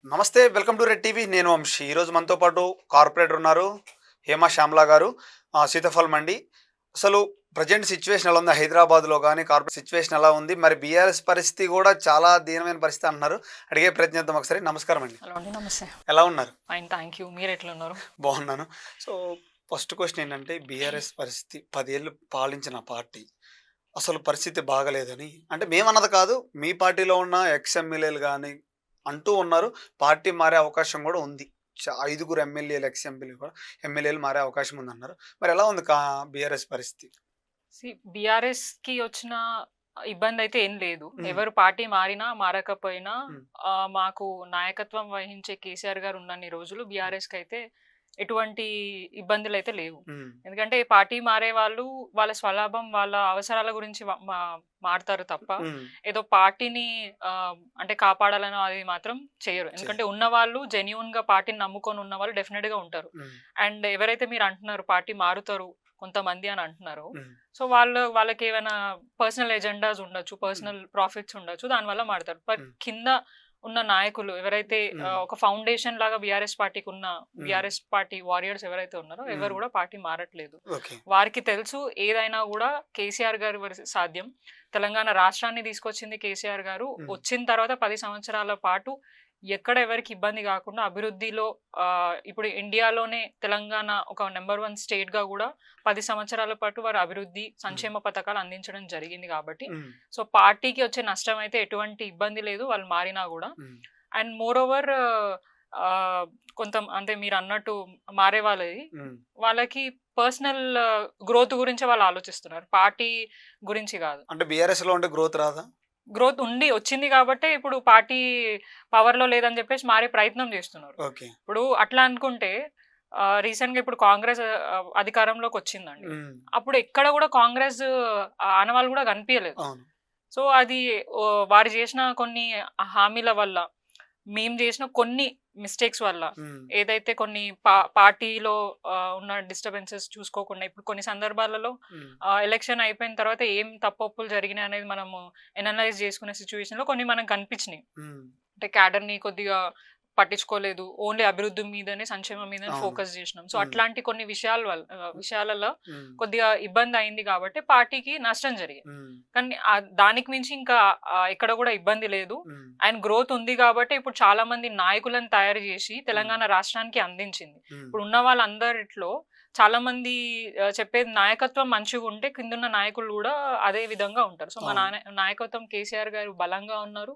నమస్తే. Welcome to red TV. నేను వంశీ. ఈరోజు మనతో పాటు కార్పొరేటర్ ఉన్నారు. హేమ శ్యామ్లా గారు. సీతాఫల్ మండి. అసలు ప్రెజెంట్ సిచ్యువేషన్ ఎలా ఉంది? హైదరాబాద్‌లో గాని కార్పొరేట్ సిచ్యువేషన్ ఎలా ఉంది? మరి బీఆర్ఎస్ పరిస్థితి కూడా చాలా దీనమైన పరిస్థితి అంటున్నారు. అడిగే ప్రయత్నిద్దాం ఒకసారి. నమస్కారం అండి. హలో అండి. నమస్తే. ఎలా ఉన్నారు? Fine, thank you. మీరు ఎట్లున్నారు? బాగున్నాను. సో, ఫస్ట్ క్వెషన్ ఏంటంటే బీఆర్ఎస్ పరిస్థితి 10 ఏళ్ళు పాలించిన పార్టీ. అసలు పరిస్థితి బాగాలేదని అంటే మేమన్నది కాదు. మీ పార్టీలో ఉన్న ఎక్స్ ఎమ్మెల్యేలు గాని అంటూ ఉన్నారు. పార్టీ మారే అవకాశం కూడా ఉంది. ఐదుగురు ఎమ్మెల్యేలు, ఎక్స్ ఎమ్మెల్యేలు మారే అవకాశం ఉందన్నారు. మరి ఎలా ఉంది బీఆర్ఎస్ పరిస్థితి? బీఆర్ఎస్‌కి వచ్చిన ఇబ్బందయితే ఏం లేదు. హ్మ్. ఎవరు పార్టీ మారినా, మారకపోయినా హ్మ్. మాకు నాయకత్వం వహించే కేసీఆర్ గారు ఉన్నన్ని రోజులు బీఆర్ఎస్‌కైతే ఎటువంటి ఇబ్బందులైతే లేవు. హ్మ్. ఎందుకంటే పార్టీ మారే వాళ్ళు వాళ్ళ స్వలాభం, వాళ్ళ అవసరాల గురించి మారతారు తప్ప, హ్మ్. ఏదో పార్టీని అంటే కాపాడాలని అది మాత్రం చెయ్యరు. ఎందుకంటే ఉన్నవాళ్ళు జెన్యూన్‌గా పార్టీని నమ్ముకొని ఉన్నవాళ్ళు డెఫినిట్‌గా ఉంటారు. హ్మ్. అండ్ ఎవరైతే మీరు అంటున్నారు పార్టీ మారుతారు కొంతమంది అని అంటున్నారు, హ్మ్. సో వాళ్ళకి ఏమైనా పర్సనల్ ఎజెండాస్ ఉండొచ్చు, పర్సనల్ ప్రాఫిట్స్ ఉండొచ్చు, దానివల్ల మారుతారు. బట్ హ్మ్. కింద ఉన్న నాయకులు ఎవరైతే హ్మ్. ఒక ఫౌండేషన్ లాగా బీఆర్ఎస్ పార్టీకి ఉన్న హ్మ్. బీఆర్ఎస్ పార్టీ వారియర్స్ ఎవరైతే ఉన్నారో ఎవరు హ్మ్. కూడా పార్టీ మారట్లేదు. ఓకే. వారికి తెలుసు ఏదైనా కూడా కేసీఆర్ గారి సాధ్యం. తెలంగాణ రాష్ట్రాన్ని తీసుకొచ్చింది కేసీఆర్ గారు. హ్మ్. వచ్చిన తర్వాత 10 సంవత్సరాల పాటు ఎక్కడ ఎవరికి ఇబ్బంది కాకుండా అభివృద్ధిలో ఇప్పుడు ఇండియాలోనే తెలంగాణ ఒక నెంబర్ 1 స్టేట్ గా కూడా 10 సంవత్సరాల పాటు వారు అభివృద్ధి హ్మ్. సంక్షేమ పథకాలు అందించడం జరిగింది కాబట్టి, హ్మ్. సో పార్టీకి వచ్చే నష్టం అయితే ఎటువంటి ఇబ్బంది లేదు వాళ్ళు మారినా కూడా. హ్మ్. అండ్ మోర్ ఓవర్ కొంత అంటే మీరు అన్నట్టు మారే వాళ్ళది హ్మ్. వాళ్ళకి పర్సనల్ గ్రోత్ గురించి వాళ్ళు ఆలోచిస్తున్నారు, పార్టీ గురించి కాదు. అంటే బీఆర్ఎస్‌లో ఉంటే గ్రోత్ రాదా? గ్రోత్ వచ్చింది కాబట్టే ఇప్పుడు పార్టీ పవర్‌లో లేదని జెప్పేసి మారే ప్రయత్నం జేస్తున్నారు. ఓకే. ఇప్పుడు అట్లా అనుకుంటే రీసెంట్‌గా ఇప్పుడు కాంగ్రెస్ అధికారంలోకొచ్చిందండి. హ్మ్. అప్పుడు ఎక్కడ గూడా కాంగ్రెస్ ఆనవాళ్ళు గూడా కనిపియలేదు. అవును. సో, అది వారు జేసిన కొన్ని హామీల వల్ల, మేము జేసిన కొన్ని మిస్టేక్స్ వల్ల, హ్మ్. ఏదైతే కొన్ని పార్టీలో ఉన్న డిస్టర్బెన్సెస్ చూసుకోకుండా ఇప్పుడు కొన్ని సందర్భాలలో హ్మ్. ఎలక్షన్ అయిపోయిన తర్వాత ఏం తప్పొప్పులు జరిగినాయనేది మనము ఎనలైజ్ చేసుకునే సిట్యుయేషన్‌లో కొన్ని మనకు కనిపించినాయి. హ్మ్. అంటే క్యాడర్‌ని కొద్దిగా పట్టించుకోలేదు. ఓన్లీ అభివృద్ధి మీదనే, సంక్షేమం మీదనే అవును. ఫోకస్ జేసినాం. సో, హ్మ్. అట్లాంటి కొన్ని విషయాలలో హ్మ్. కొద్దిగా ఇబ్బంది అయింది గాబట్టి పార్టీకి నష్టం జరిగింది. హ్మ్. కానీ దానికి మించి ఇంకా ఎక్కడ గూడా ఇబ్బంది లేదు. హ్మ్. అండ్ గ్రోత్ ఉంది గాబట్టే ఇప్పుడు చాలా మంది నాయకులను తయారు జేసి హ్మ్. తెలంగాణ రాష్ట్రానికి అందించింది. హ్మ్. ఇప్పుడు ఉన్న వాళ్ళందరిట్లో చాలా మంది చెప్పేది నాయకత్వం మంచిగుంటే కిందున్న నాయకులు గూడా అదే విధంగా ఉంటారు. సో, మా అవును. నాయకత్వం కేసీఆర్ గారు బలంగా ఉన్నారు.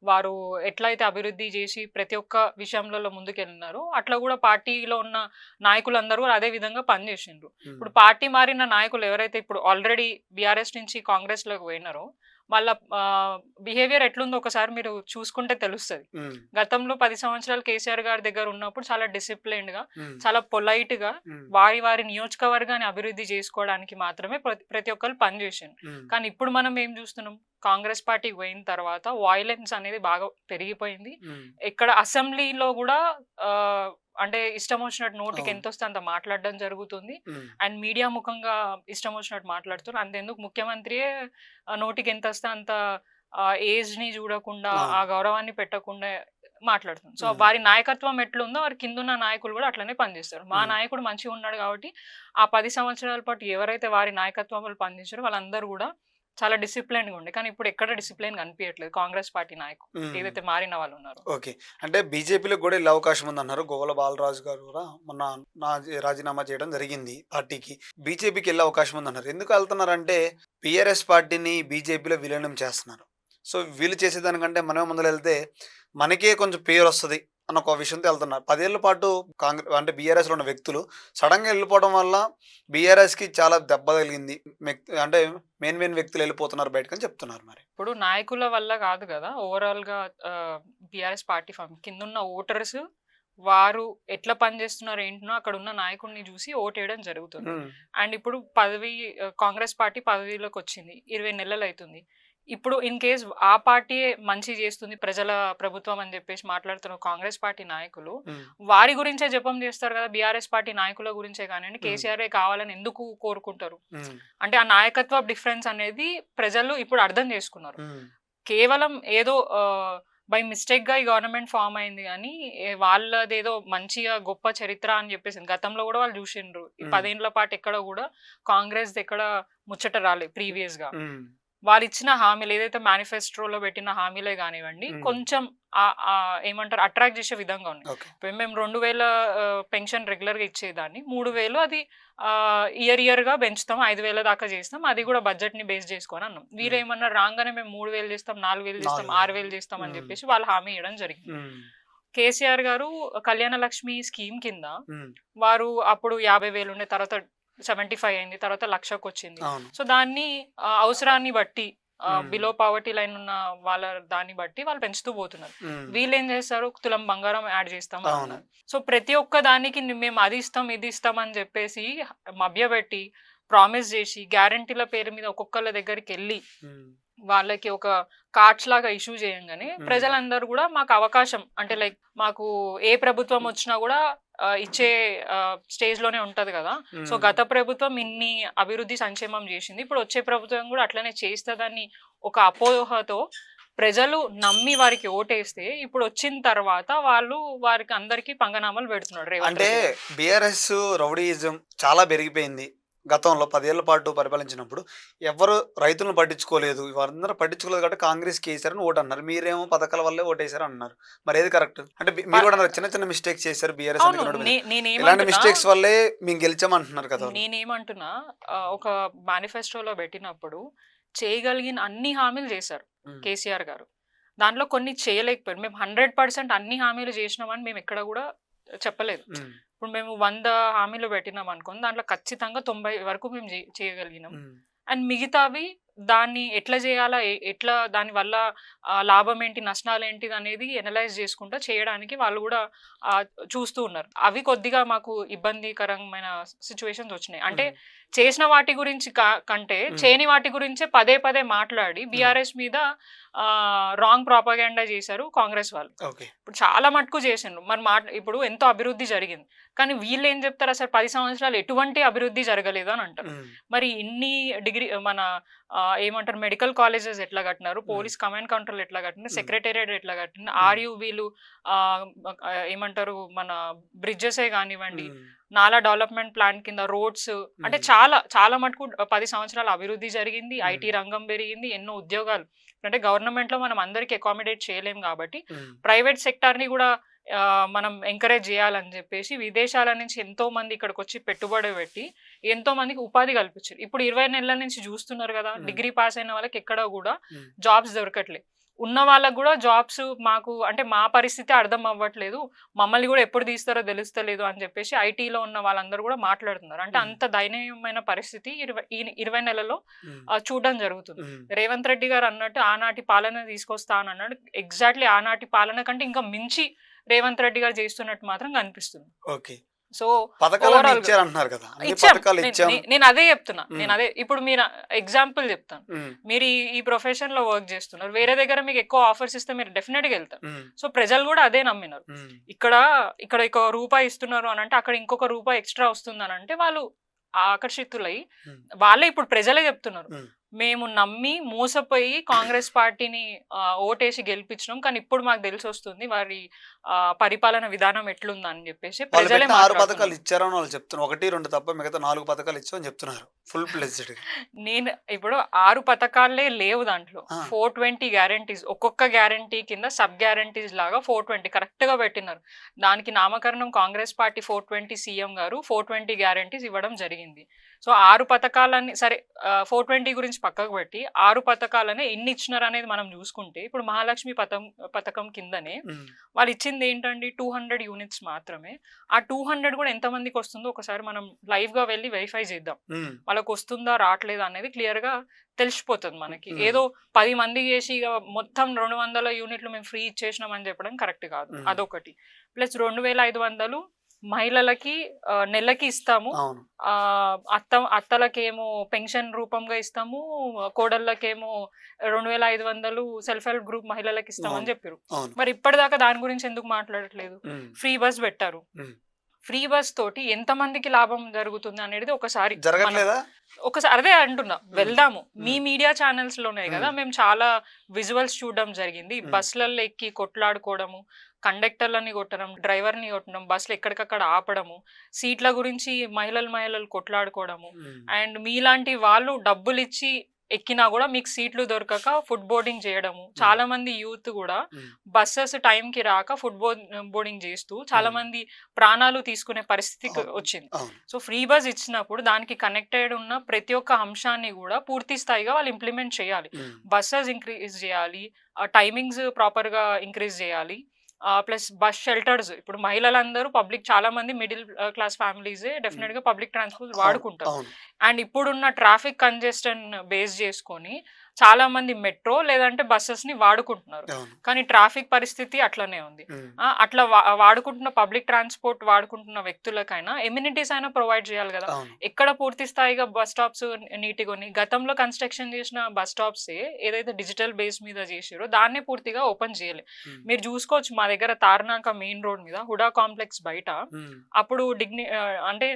వారు ఎట్లయితే అభివృద్ధి జేసి ప్రతి ఒక్క విషయంలలో ముందుకెళ్ళినారో, అట్లా గూడా పార్టీలో ఉన్న నాయకులందరూ గూడా అదే విధంగా పనిజేషిండ్రు. హ్మ్. ఇప్పుడు పార్టీ మారిన నాయకులు ఎవరైతే ఇప్పుడు ఆల్రెడీ బీఆర్ఎస్ నుంచి కాంగ్రెస్‌లోకి పోయినారో, వాళ్ళ బిహేవియర్ ఎట్లుందో ఒకసారి మీరు చూసుకుంటే తెలుస్తది. హ్మ్. గతంలో 10 సంవత్సరాలు కేసీఆర్ గారి దగ్గర ఉన్నప్పుడు చాలా డిసిప్లిన్డ్‌గా, హ్మ్. చాలా పొలైట్‌గా హ్మ్. వారి నియోజకవర్గాన్ని అభివృద్ధి చేసుకోవడానికి మాత్రమే ప్రతి ఒక్కళ్ళు పనిజేషిండ్రు. హ్మ్. కానీ ఇప్పుడు మనం ఏం జూస్తున్నాం? కాంగ్రెస్ పార్టీకి పోయిన తర్వాత వయలెన్స్ అనేది బాగా పెరిగిపోయింది. హ్మ్. ఇక్కడ అసెంబ్లీలో గూడా అంటే ఇష్టం వచ్చినట్టు నోటికి అవును. ఎంతొస్తే అంత మాట్లాడడం జరుగుతుంది. హ్మ్. అండ్ మీడియా ముఖంగా ఇష్టం వచ్చినట్టు మాట్లాడుతున్నారు. అంతెందుకు ముఖ్యమంత్రియే నోటికి ఎంతొస్తే అంత ఏజ్‌ని చూడకుండా, ఆ అవును. గౌరవాన్ని పెట్టకుండా మాట్లాడుతుంది. సో, హ్మ్. వారి నాయకత్వం ఎట్లుందో వారి కిందున్న నాయకులు గూడా అట్లనే పనిజేస్తారు. మా హ్మ్. నాయకుడు మంచిగున్నాడు గాబట్టి, ఆ 10 సంవత్సరాల పాటు ఎవరైతే వారి నాయకత్వంలో పనిజేశారో వాళ్ళందరూ గూడా చాలా డిసిప్లిన్డ్‌గా ఉండే. కానీ ఇప్పుడు ఎక్కడ డిసిప్లిన్ కనిపియట్లేదు కాంగ్రెస్ పార్టీ నాయకులు, హ్మ్. ఏదైతే మారిన వాళ్ళున్నారో. ఓకే. అంటే బీజేపీలో గూడా ఎళ్ళే అవకాశం ఉందన్నారు. గోవల బాలరాజు గారు గూడా మొన్న రాజీనామా చేయడం జరిగింది పార్టీకి. బీజేపీకెళ్ళే అవకాశం ఉందన్నారు. ఎందుకు ఎళ్తున్నారంటే టీఆర్ఎస్ పార్టీని బీజేపీలో విలీనం చేస్తున్నారు. సో, వీళ్ళు చేసేదానికంటే మనమే ముందలెళ్తే మనకే కొంచెం పేరొస్తది అన్న ఒక విషయంతో ఎళ్తున్నారు. 10 ఏళ్ల పాటు అంటే బీఆర్ఎస్‌లో ఉన్న వ్యక్తులు సడెన్‌గా ఎళ్ళిపోవడం వల్ల బీఆర్ఎస్‌కి చాలా దెబ్బ తగిలింది. అంటే మెయిన్ వ్యక్తులు ఎళ్ళిపోతున్నారు బయటకని చెప్తున్నారు మరి. ఇప్పుడు నాయకుల వల్ల గాదు గదా! ఓవరాల్‌గా టీఆర్ఎస్ పార్టీ కిందున్న ఓటర్స్ వారు ఎట్లా పనిజేస్తున్నారో ఏంటనో అక్కడున్న నాయకుడిని జూసి ఓటేయడం జరుగుతుంది. హ్మ్. అండ్ ఇప్పుడు కాంగ్రెస్ పార్టీ పదవిలోకొచ్చింది. 20 నెలలైతుంది. ఇప్పుడు ఇన్ కేస్ ఆ పార్టీయే మంచి జేస్తుంది, ప్రజల ప్రభుత్వం అని జెప్పేసి మాట్లాడుతున్న కాంగ్రెస్ పార్టీ నాయకులు హ్మ్. వారి గురించే జపం జేస్తారు గదా! బీఆర్ఎస్ పార్టీ నాయకుల గురించే గానియండి, హ్మ్. కేసీఆరే కావాలని ఎందుకు కోరుకుంటారు? హ్మ్. అంటే ఆ నాయకత్వ డిఫరెన్స్ అనేది ప్రజలు ఇప్పుడు అర్థం జేసుకున్నారు. హ్మ్. కేవలం ఏదో బై మిస్టేక్ గా ఈ గవర్నమెంట్ ఫామ్ అయింది కానీ వాళ్ళదేదో మంచిగా గొప్ప చరిత్ర అని చెప్పేసి గతంలో కూడా వాళ్ళు చూసిండ్రు ఈ 10 ఏళ్ల పాటు ఎక్కడ కూడా కాంగ్రెస్ ఎక్కడ ముచ్చట రాలేదు ప్రీవియస్ గా. వాళ్ళు ఇచ్చిన హామీలు ఏదైతే మేనిఫెస్టోలో పెట్టిన హామీలే కానివ్వండి కొంచెం ఏమంటారు అట్రాక్ట్ చేసే విధంగా ఉన్నాయి. ఇప్పుడు మేము 2000 పెన్షన్ రెగ్యులర్ గా ఇచ్చేదాన్ని 3000 అది ఇయర్ గా పెంచుతాం 5000 దాకా చేస్తాం అది కూడా బడ్జెట్ ని బేస్ చేసుకొని అన్నాం. వీరేమన్నా రాగానే మేము 3000 చేస్తాం 4000 చేస్తాం 6000 చేస్తాం అని చెప్పేసి వాళ్ళు హామీ ఇవ్వడం జరిగింది. కేసీఆర్ గారు కళ్యాణ లక్ష్మి స్కీమ్ కింద వారు అప్పుడు 50,000 ఉండే తర్వాత 75 అయింది తర్వాత 1,00,000కి వచ్చింది. సో దాన్ని అవసరాన్ని బట్టి బిలో పావర్టీ లైన్ ఉన్న వాళ్ళ దాన్ని బట్టి వాళ్ళు పెంచుతూ పోతున్నారు. వీళ్ళు ఏం చేస్తారు తులం బంగారం యాడ్ చేస్తాం అన్నారు. సో ప్రతి ఒక్క దానికి మేము అది ఇస్తాం ఇది ఇస్తాం అని చెప్పేసి మభ్యపెట్టి ప్రామిస్ చేసి గ్యారంటీల పేరు మీద ఒక్కొక్కళ్ళ దగ్గరికి వెళ్ళి వాళ్ళకి ఒక కార్డ్స్ లాగా ఇష్యూ చేయంగానే ప్రజలందరూ కూడా మాకు అవకాశం అంటే లైక్ మాకు ఏ ప్రభుత్వం వచ్చినా కూడా ఇచ్చే స్టేజ్ లోనే ఉంటది కదా. సో గత ప్రభుత్వం ఇన్ని అభివృద్ధి సంక్షేమం చేసింది ఇప్పుడు వచ్చే ప్రభుత్వం కూడా అట్లనే చేస్తుందని ఒక అపోహతో ప్రజలు నమ్మి వారికి ఓటేస్తే ఇప్పుడు వచ్చిన తర్వాత వాళ్ళు వారికి అందరికి పంగనామాలు పెడుతున్నాడు. అంటే బిఆర్ఎస్ రౌడీయిజం చాలా పెరిగిపోయింది. గతంలో 10 ఏళ్ల పాటు పరిపాలించినప్పుడు ఎవరు రైతులను పట్టించుకోలేదు వారందరూ పట్టించుకోలేదు కాబట్టి కాంగ్రెస్ కేసారని ఓటు అన్నారు. మీరేమో పథకాల వల్లే ఓటేసారు అన్నారు. మరి ఏది కరెక్ట్ అంటే మీరు కూడా చిన్న చిన్న మిస్టేక్స్ చేశారు బిఆర్ఎస్ ఇలాంటి మిస్టేక్స్ వల్లే మేము గెలిచామంటున్నారు కదా. నేనేమంటున్నా ఒక మేనిఫెస్టోలో పెట్టినప్పుడు చేయగలిగిన అన్ని హామీలు చేశారు కేసీఆర్ గారు. దాంట్లో కొన్ని చేయలేకపోయారు. మేము 100% అన్ని హామీలు చేసినామని మేము ఎక్కడ కూడా చెప్పలేదు. ఇప్పుడు మేము 100 హామీలు పెట్టినాం అనుకోండి దాంట్లో ఖచ్చితంగా 90 వరకు మేము చేయగలిగినాం. అండ్ మిగతావి దాన్ని ఎట్లా చేయాలా ఎట్లా దాని వల్ల లాభం ఏంటి నష్టాలు ఏంటిది అనేది ఎనలైజ్ చేసుకుంటా చేయడానికి వాళ్ళు కూడా చూస్తూ ఉన్నారు. అవి కొద్దిగా మాకు ఇబ్బందికరమైన సిచ్యువేషన్స్ వచ్చినాయి. అంటే చేసిన వాటి గురించి కంటే చేయని వాటి గురించే పదే పదే మాట్లాడి బీఆర్ఎస్ మీద రాంగ్ ప్రాపగాండా చేశారు కాంగ్రెస్ వాళ్ళు. ఇప్పుడు చాలా మటుకు చేసిండ్రు మరి ఇప్పుడు ఎంతో అభివృద్ధి జరిగింది కానీ వీళ్ళు ఏం చెప్తారు అసలు 10 సంవత్సరాలు ఎటువంటి అభివృద్ధి జరగలేదు అని అంటారు. మరి ఇన్ని డిగ్రీ మన ఏమంటారు మెడికల్ కాలేజెస్ ఎట్లా కట్టినారు పోలీస్ కమాండ్ కంట్రోల్ ఎట్లా కట్టినారు సెక్రటేరియట్ ఎట్లా కట్టినారు ఆర్యూవీలు ఏమంటారు మన బ్రిడ్జెసే కానివ్వండి నాలా డెవలప్మెంట్ ప్లాన్ కింద రోడ్స్ అంటే చాలా చాలా మటుకు 10 సంవత్సరాల అభివృద్ధి జరిగింది. ఐటీ రంగం పెరిగింది ఎన్నో ఉద్యోగాలు అంటే గవర్నమెంట్ లో మనం అందరికి అకామిడేట్ చేయలేం కాబట్టి ప్రైవేట్ సెక్టార్ ని కూడా మనం ఎంకరేజ్ చేయాలని చెప్పేసి విదేశాల నుంచి ఎంతో మంది ఇక్కడికి వచ్చి పెట్టుబడి పెట్టి ఎంతో మందికి ఉపాధి కల్పించారు. ఇప్పుడు 20 నెలల నుంచి చూస్తున్నారు కదా డిగ్రీ పాస్ అయిన వాళ్ళకి ఎక్కడ కూడా జాబ్స్ దొరకట్లేదు. ఉన్న వాళ్ళకు కూడా జాబ్స్ మాకు అంటే మా పరిస్థితి అర్థం అవ్వట్లేదు మమ్మల్ని కూడా ఎప్పుడు తీస్తారో తెలుస్తలేదు అని చెప్పేసి ఐటీలో ఉన్న వాళ్ళందరూ కూడా మాట్లాడుతున్నారు. అంటే అంత దయనీయమైన పరిస్థితి 20 నెలలో చూడడం జరుగుతుంది. రేవంత్ రెడ్డి గారు అన్నట్టు ఆనాటి పాలన తీసుకొస్తా అని అన్నాడు. ఎగ్జాక్ట్లీ ఆనాటి పాలన కంటే ఇంకా మించి రేవంత్ రెడ్డి గారు చేస్తున్నట్టు మాత్రం కనిపిస్తుంది. సో నేను అదే చెప్తున్నా నేను అదే ఇప్పుడు మీరు ఎగ్జాంపుల్ చెప్తాను. మీరు ఈ ప్రొఫెషన్ లో వర్క్ చేస్తున్నారు వేరే దగ్గర మీకు ఎక్కువ ఆఫర్స్ ఇస్తే మీరు డెఫినెట్ గా వెళ్తారు. సో ప్రజలు కూడా అదే నమ్మినారు. ఇక్కడ ₹1 ఇస్తున్నారు అని అంటే అక్కడ ఇంకొక ₹1 ఎక్స్ట్రా వస్తుంది అని అంటే వాళ్ళు ఆకర్షితులై వాళ్ళే ఇప్పుడు ప్రజలే చెప్తున్నారు మేము నమ్మి మోసపోయి కాంగ్రెస్ పార్టీని ఓటేసి గెలిపించినాం కానీ ఇప్పుడు మాకు తెలిసి వస్తుంది వారి పరిపాలన విధానం ఎట్లుందని చెప్పేసి ప్రజలే 6 పథకాలు ఇచ్చారని వాళ్ళు చెప్తున్నారు. 1, 2 తప్ప మిగతా 4 పథకాలు ఇచ్చామని చెప్తున్నారు ఫుల్ ప్లెజ్డ్. నేను ఇప్పుడు 6 పథకాలే లేవు దాంట్లో 420 గ్యారంటీస్ ఒక్కొక్క గ్యారంటీ కింద సబ్ గ్యారంటీస్ లాగా 420 కరెక్ట్ గా పెట్టినారు. దానికి నామకరణం కాంగ్రెస్ పార్టీ 420 సీఎం గారు 420 గ్యారంటీస్ ఇవ్వడం జరిగింది. సో 6 పథకాలన్నీ సరే 420 గురించి పక్కకు పెట్టి 6 పథకాలనే ఎన్ని ఇచ్చినారు అనేది మనం చూసుకుంటే ఇప్పుడు మహాలక్ష్మి పథకం కిందనే వాళ్ళు ఇచ్చింది ఏంటండి 200 యూనిట్స్ మాత్రమే. ఆ 200 కూడా ఎంత మందికి వస్తుందో ఒకసారి మనం లైవ్ గా వెళ్ళి వెరిఫై చేద్దాం. వాళ్ళకి వస్తుందా రావట్లేదా అనేది క్లియర్ గా తెలిసిపోతుంది మనకి. ఏదో 10 మంది చేసి మొత్తం 200 యూనిట్లు మేము ఫ్రీ ఇచ్చేసినాం అని చెప్పడం కరెక్ట్ కాదు. అదొకటి ప్లస్ 2500 మహిళలకి నెలకి ఇస్తాము. అత్తలకేమో పెన్షన్ రూపంగా ఇస్తాము కోడళ్ళకేమో 2500 సెల్ఫ్ హెల్ప్ గ్రూప్ మహిళలకు ఇస్తామని చెప్పారు. మరి ఇప్పటిదాకా దాని గురించి ఎందుకు మాట్లాడట్లేదు? ఫ్రీ బస్ పెట్టారు ఫ్రీ బస్ తోటి ఎంతమందికి లాభం జరుగుతుంది అనేది ఒకసారి జరగట్లేదా? ఒకసారి అదే అంటున్నా, వెళ్దాము. మీ ఉమ్, మీడియా ఛానల్స్ లోనే కదా ఉమ్, మేము చాలా విజువల్స్ చూడడం జరిగింది. ఉమ్, బస్సులలో ఎక్కి కొట్లాడుకోవడము, కండక్టర్లని కొట్టడం, డ్రైవర్ని కొట్టడం, బస్సులు ఎక్కడికక్కడ ఆపడము, సీట్ల గురించి మహిళలు కొట్లాడుకోవడము. ఉమ్, అండ్ మీలాంటి వాళ్ళు డబ్బులు ఇచ్చి ఎక్కినా కూడా మీకు సీట్లు దొరకక ఫుడ్ బోర్డింగ్ చేయడము. చాలా మంది యూత్ కూడా ఉమ్, బస్సెస్ టైంకి రాక ఫుడ్ బోర్డింగ్ చేస్తూ చాలా మంది ప్రాణాలు తీసుకునే పరిస్థితి అవును, వచ్చింది. అవును, సో ఫ్రీ బస్ ఇచ్చినప్పుడు దానికి కనెక్టెడ్ ఉన్న ప్రతి ఒక్క అంశాన్ని కూడా పూర్తి స్థాయిగా వాళ్ళు ఇంప్లిమెంట్ చేయాలి. ఉమ్, బస్సెస్ ఇంక్రీజ్ చేయాలి, టైమింగ్స్ ప్రాపర్గా ఇంక్రీజ్ చేయాలి. ప్లస్ బస్ షెల్టర్స్, ఇప్పుడు మహిళలందరూ పబ్లిక్, చాలా మంది మిడిల్ క్లాస్ ఫ్యామిలీసే ఉమ్, డెఫినెట్ గా పబ్లిక్ ట్రాన్స్పోర్ట్ అవును, వాడుకుంటారు. అవును, అండ్ ఇప్పుడున్న ట్రాఫిక్ కంజెస్టన్ బేస్ చేసుకొని చాలా మంది మెట్రో లేదంటే బస్సెస్ ని వాడుకుంటున్నారు. అవును, కానీ ట్రాఫిక్ పరిస్థితి అట్లనే ఉంది. ఉమ్, అట్లా వాడుకుంటున్న పబ్లిక్ ట్రాన్స్పోర్ట్ వాడుకుంటున్న వ్యక్తులకైనా ఎమ్యూనిటీస్ అయినా ప్రొవైడ్ చేయాలి కదా. అవును, ఎక్కడ పూర్తి స్థాయిగా బస్ స్టాప్స్ నీట్గా ఉన్నాయి. గతంలో కన్స్ట్రక్షన్ చేసిన బస్ స్టాప్స్ ఏదైతే డిజిటల్ బేస్ మీద చేసారో దాన్నే పూర్తిగా ఓపెన్ చేయాలి. ఉమ్, మీరు చూసుకోవచ్చు, మా దగ్గర తార్నాక మెయిన్ రోడ్ మీద హుడా కాంప్లెక్స్ బయట ఉమ్, అప్పుడు అంటే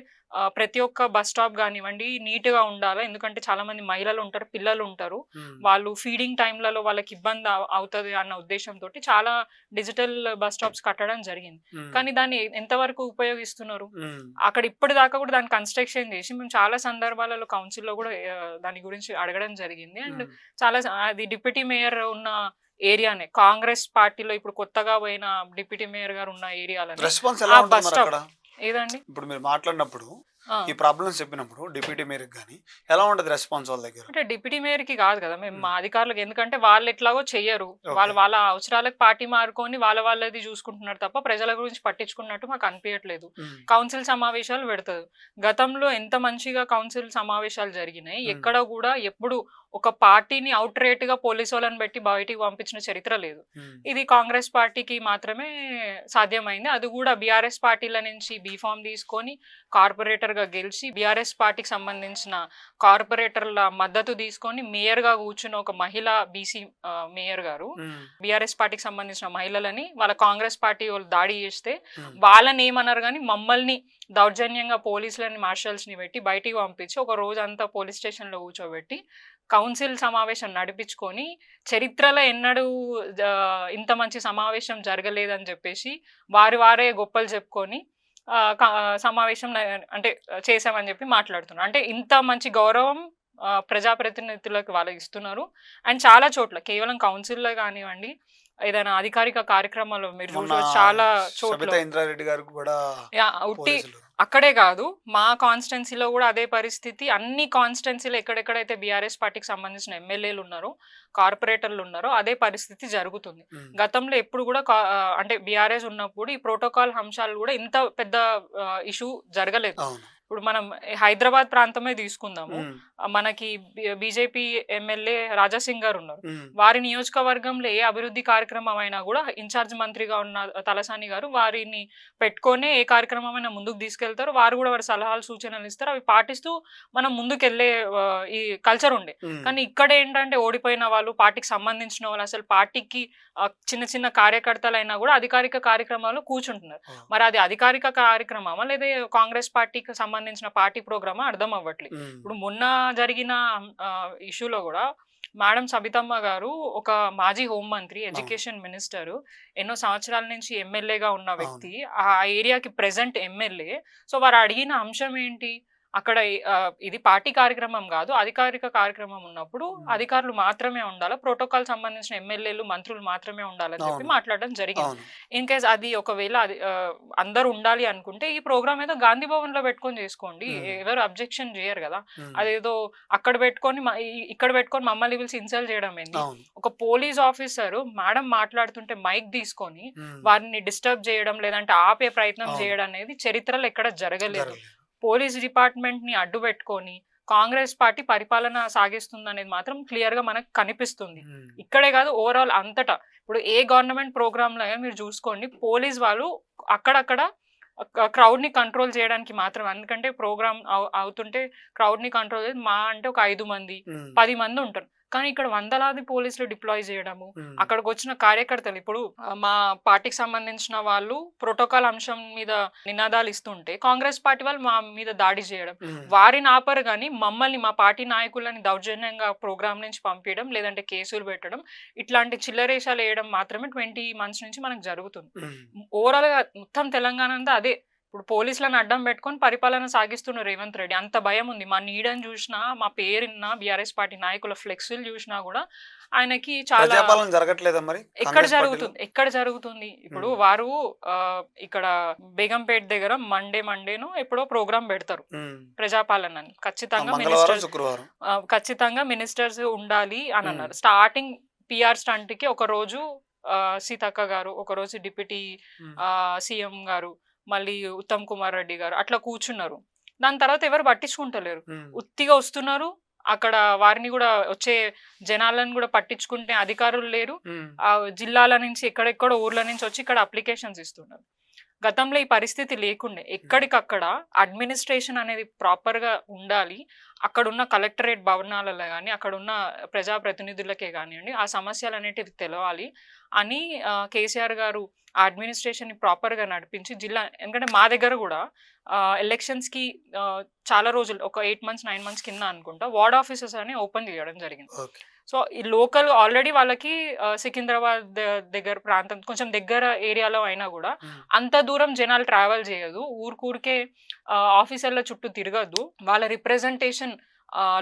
ప్రతి ఒక్క బస్ స్టాప్ కానివ్వండి నీట్ గా ఉండాలి. ఎందుకంటే చాలా మంది మహిళలు ఉంటారు, పిల్లలు ఉంటారు, ఉమ్, వాళ్ళు ఫీడింగ్ టైంలలో వాళ్ళకి ఇబ్బంది అవుతుంది అన్న ఉద్దేశంతో చాలా డిజిటల్ బస్ స్టాప్స్ కట్టడం జరిగింది. ఉమ్, కానీ దాన్ని ఎంతవరకు ఉపయోగిస్తున్నారు? ఉమ్, అక్కడ ఇప్పటిదాకా కూడా దాన్ని కన్స్ట్రక్షన్ చేసి మేము చాలా సందర్భాలలో కౌన్సిల్లో కూడా దాని గురించి అడగడం జరిగింది. అండ్ ఉమ్, చాలా అది డిప్యూటీ మేయర్ ఉన్న ఏరియానే, కాంగ్రెస్ పార్టీలో ఇప్పుడు కొత్తగా పోయిన డిప్యూటీ మేయర్ గారు ఉన్న ఏరియాలని రెస్పాన్స్ ఎలా ఆ ఉంటుంది బస్ మరి స్టాప్ అక్కడ? ఏదండి. ఇప్పుడు మీరు మాట్లాడినప్పుడు ఆ. ఈ ప్రాబ్లమ్స్ చెప్పినప్పుడు డిప్యూటీ మేయర్కి కానీ ఎలా ఉంటుంది రెస్పాన్స్ వాళ్ళ దగ్గర? అంటే డిప్యూటీ మేయర్ కి కాదు కదా మేము, మా అధికారులకు, ఎందుకంటే వాళ్ళు ఎట్లాగో చెయ్యరు, వాళ్ళు ఓకే, వాళ్ళ అవసరాలకు పార్టీ మారుకొని వాళ్ళది చూసుకుంటున్నారు తప్ప ప్రజల గురించి పట్టించుకున్నట్టు మాకు అనిపించట్లేదు. ఉమ్, కౌన్సిల్ సమావేశాలు పెడతారు. గతంలో ఎంత మంచిగా కౌన్సిల్ సమావేశాలు జరిగినాయి, ఉమ్, ఎక్కడ కూడా ఎప్పుడు ఒక పార్టీని అవుట్ రేట్ గా పోలీసు వాళ్ళని పెట్టి బయటికి పంపించిన చరిత్ర లేదు. ఉమ్, ఇది కాంగ్రెస్ పార్టీకి మాత్రమే సాధ్యమైంది. అది కూడా బీఆర్ఎస్ పార్టీల నుంచి బీఫామ్ తీసుకొని కార్పొరేటర్ గా గెలిచి బీఆర్ఎస్ పార్టీకి సంబంధించిన కార్పొరేటర్ల మద్దతు తీసుకొని మేయర్ గా కూర్చున్న ఒక మహిళ బీసీ మేయర్ గారు ఉమ్, బీఆర్ఎస్ పార్టీకి సంబంధించిన మహిళలని వాళ్ళ కాంగ్రెస్ పార్టీ వాళ్ళు దాడి చేస్తే ఉమ్, వాళ్ళని ఏమన్నారు కానీ మమ్మల్ని దౌర్జన్యంగా పోలీసులని మార్షల్స్ ని పెట్టి బయటికి పంపించి ఒక రోజంతా పోలీస్ స్టేషన్ లో కూర్చోబెట్టి కౌన్సిల్ సమావేశం నడిపించుకొని చరిత్రలో ఎన్నడూ ఇంత మంచి సమావేశం జరగలేదని చెప్పేసి వారే గొప్పలు చెప్పుకొని సమావేశం అంటే చేసామని చెప్పి మాట్లాడుతున్నారు. అంటే ఇంత మంచి గౌరవం ప్రజాప్రతినిధులకు వాళ్ళకి ఇస్తున్నారు. అండ్ చాలా చోట్ల కేవలం కౌన్సిల్లో కానివ్వండి, ఏదైనా అధికారిక కార్యక్రమాల్లో మీరు మొన్న చూసుకోవచ్చు చాలా చోట్ల. సబితా ఇంద్రారెడ్డి గారికి కూడా ఉట్టి పోలీసులు అక్కడే కాదు, మా కాన్స్టిట్యున్సీలో కూడా అదే పరిస్థితి. అన్ని కాన్స్టిట్యున్సీలో ఎక్కడెక్కడైతే బీఆర్ఎస్ పార్టీకి సంబంధించిన ఎమ్మెల్యేలు ఉన్నారో, కార్పొరేటర్లు ఉన్నారో అదే పరిస్థితి జరుగుతుంది. ఉమ్, గతంలో ఎప్పుడు కూడా అంటే బీఆర్ఎస్ ఉన్నప్పుడు ఈ ప్రోటోకాల్ అంశాలు కూడా ఇంత పెద్ద ఇష్యూ జరగలేదు. అవును, ఇప్పుడు మనం హైదరాబాద్ ప్రాంతమే తీసుకుందాము. ఉమ్, మనకి బీజేపీ ఎమ్మెల్యే రాజాసింగ్ గారు ఉన్నారు. ఉమ్, వారి నియోజకవర్గంలో ఏ అభివృద్ధి కార్యక్రమం అయినా కూడా ఇన్ఛార్జ్ మంత్రిగా ఉన్న తలసాని గారు వారిని పెట్టుకొని ఏ కార్యక్రమం అయినా ముందుకు తీసుకెళ్తారు. వారు కూడా వారి సలహాలు సూచనలు ఇస్తారు. అవి పాటిస్తూ మనం ముందుకెళ్లే ఈ కల్చర్ ఉండే. ఉమ్, కానీ ఇక్కడ ఏంటంటే ఓడిపోయిన వాళ్ళు, పార్టీకి సంబంధించిన వాళ్ళు, అసలు పార్టీకి చిన్న చిన్న కార్యకర్తలు అయినా కూడా అధికారిక కార్యక్రమాలు కూర్చుంటున్నారు. మరి అది అధికారిక కార్యక్రమమా లేదా కాంగ్రెస్ పార్టీకి సంబంధించిన పార్టీ ప్రోగ్రామా అర్థం అవ్వట్లేదు. ఉమ్, ఇప్పుడు మొన్న జరిగిన ఇష్యూలో కూడా మేడం సబితమ్మ గారు ఒక మాజీ హోంమంత్రి, ఎడ్యుకేషన్ మినిస్టర్, ఎన్నో సంవత్సరాల నుంచి ఎమ్మెల్యేగా ఉన్న వ్యక్తి, ఆ ఏరియాకి ప్రెసెంట్ ఎమ్మెల్యే. సో వారు అడిగిన అంశం ఏంటి, అక్కడ ఇది పార్టీ కార్యక్రమం కాదు, అధికారిక కార్యక్రమం ఉన్నప్పుడు అధికారులు మాత్రమే ఉండాలి, ప్రోటోకాల్ సంబంధించిన ఎమ్మెల్యేలు మంత్రులు మాత్రమే ఉండాలని చెప్పి మాట్లాడడం జరిగింది. ఇన్ కేస్ అది ఒకవేళ అది అందరు ఉండాలి అనుకుంటే ఈ ప్రోగ్రామ్ ఏదో గాంధీ భవన్ లో పెట్టుకొని చేసుకోండి, ఎవరు అబ్జెక్షన్ చేయరు కదా. అదేదో అక్కడ పెట్టుకొని ఇక్కడ పెట్టుకొని మమ్మల్ని పిలిచి ఇన్సల్ట్ చేయడం ఏంది. ఒక పోలీస్ ఆఫీసర్ మేడం మాట్లాడుతుంటే మైక్ తీసుకొని వారిని డిస్టర్బ్ చేయడం లేదంటే ఆపే ప్రయత్నం చేయడం అనేది చరిత్రలో ఎక్కడ జరగలేదు. పోలీస్ డిపార్ట్మెంట్ ని అడ్డు పెట్టుకొని కాంగ్రెస్ పార్టీ పరిపాలన సాగిస్తుంది అనేది మాత్రం క్లియర్ గా మనకు కనిపిస్తుంది. ఇక్కడే కాదు, ఓవరాల్ అంతటా. ఇప్పుడు ఏ గవర్నమెంట్ ప్రోగ్రామ్ లో మీరు చూసుకోండి, పోలీస్ వాళ్ళు అక్కడక్కడ క్రౌడ్ ని కంట్రోల్ చేయడానికి మాత్రం, ఎందుకంటే ప్రోగ్రామ్ అవుతుంటే క్రౌడ్ ని కంట్రోల్ చేసి మా అంటే ఒక 5 మంది 10 మంది ఉంటారు. కానీ ఇక్కడ వందలాది పోలీసులు డిప్లాయ్ చేయడము, ఉమ్, అక్కడికి వచ్చిన కార్యకర్తలు ఇప్పుడు మా పార్టీకి సంబంధించిన వాళ్ళు ప్రోటోకాల్ అంశం మీద నినాదాలు ఇస్తుంటే కాంగ్రెస్ పార్టీ వాళ్ళు మా మీద దాడి చేయడం, ఉమ్, వారిని ఆపరు కానీ మమ్మల్ని మా పార్టీ నాయకులని దౌర్జన్యంగా ప్రోగ్రామ్ నుంచి పంపించడం లేదంటే కేసులు పెట్టడం ఇట్లాంటి చిల్లరేషాలు వేయడం మాత్రమే 20 months నుంచి మనకు జరుగుతుంది. ఉమ్, ఓవరాల్ గా మొత్తం తెలంగాణ అంతా అదే. ఇప్పుడు పోలీసులను అడ్డం పెట్టుకొని పరిపాలన సాగిస్తున్నారు రేవంత్ రెడ్డి. అంత భయం ఉంది. మా నీడని చూసినా, మా పేరున్న బీఆర్ఎస్ పార్టీ నాయకుల ఫ్లెక్సీలు చూసినా కూడా ఆయనకి చాలా ప్రజాపాలన జరగట్లేదా మరి ఎక్కడ కాంగ్రెస్ పార్టీలో? జరుగుతుంది, ఎక్కడ జరుగుతుంది. ఇప్పుడు ఉమ్, వారు ఇక్కడ బేగంపేట దగ్గర మండేను ఎప్పుడో ప్రోగ్రామ్ పెడతారు ఉమ్, ప్రజాపాలన అని. ఖచ్చితంగా మంగళవారం మినిస్టర్స్ శుక్రవారం. ఖచ్చితంగా మినిస్టర్స్ ఉండాలి అని ఉమ్, అన్నారు. స్టార్టింగ్ పిఆర్ స్టంట్ కి ఒక రోజు సీతక్క గారు, ఒక రోజు డిప్యూటీ ఉమ్, సీఎం గారు, మళ్ళీ ఉత్తమ్ కుమార్ రెడ్డి గారు అట్లా కూర్చున్నారు. దాని తర్వాత ఎవరు పట్టించుకుంటలేరు. ఉమ్, ఉత్తిగా వస్తున్నారు. అక్కడ వారిని కూడా వచ్చే జనాలను కూడా పట్టించుకుంటే అధికారులు లేరు. ఉమ్, ఆ జిల్లాల నుంచి ఎక్కడెక్కడో ఊర్ల నుంచి వచ్చి ఇక్కడ అప్లికేషన్స్ ఇస్తున్నారు. గతంలో ఈ పరిస్థితి లేకుండే. ఎక్కడికక్కడ అడ్మినిస్ట్రేషన్ అనేది ప్రాపర్ గా ఉండాలి. అక్కడున్న కలెక్టరేట్ భవనాలలో కానీ అక్కడున్న ప్రజాప్రతినిధులకే కానివ్వండి ఆ సమస్యలు అనేటివి తెలవాలి అని కేసీఆర్ గారు ఆ అడ్మినిస్ట్రేషన్ ని ప్రాపర్ గా నడిపించి జిల్లా, ఎందుకంటే మా దగ్గర కూడా ఎలక్షన్స్ కి చాలా రోజులు ఒక 8 months 9 months కింద అనుకుంటా వార్డ్ ఆఫీసెస్ అని ఓపెన్ చేయడం జరిగింది. ఓకే. సో ఈ లోకల్ ఆల్రెడీ వాళ్ళకి సికింద్రాబాద్ దగ్గర ప్రాంతం కొంచెం దగ్గర ఏరియాలో అయినా కూడా ఉమ్, అంత దూరం జనాలు ట్రావెల్ చేయదు. ఊరికూరికే ఆఫీసర్ల చుట్టూ తిరగద్దు. వాళ్ళ రిప్రజెంటేషన్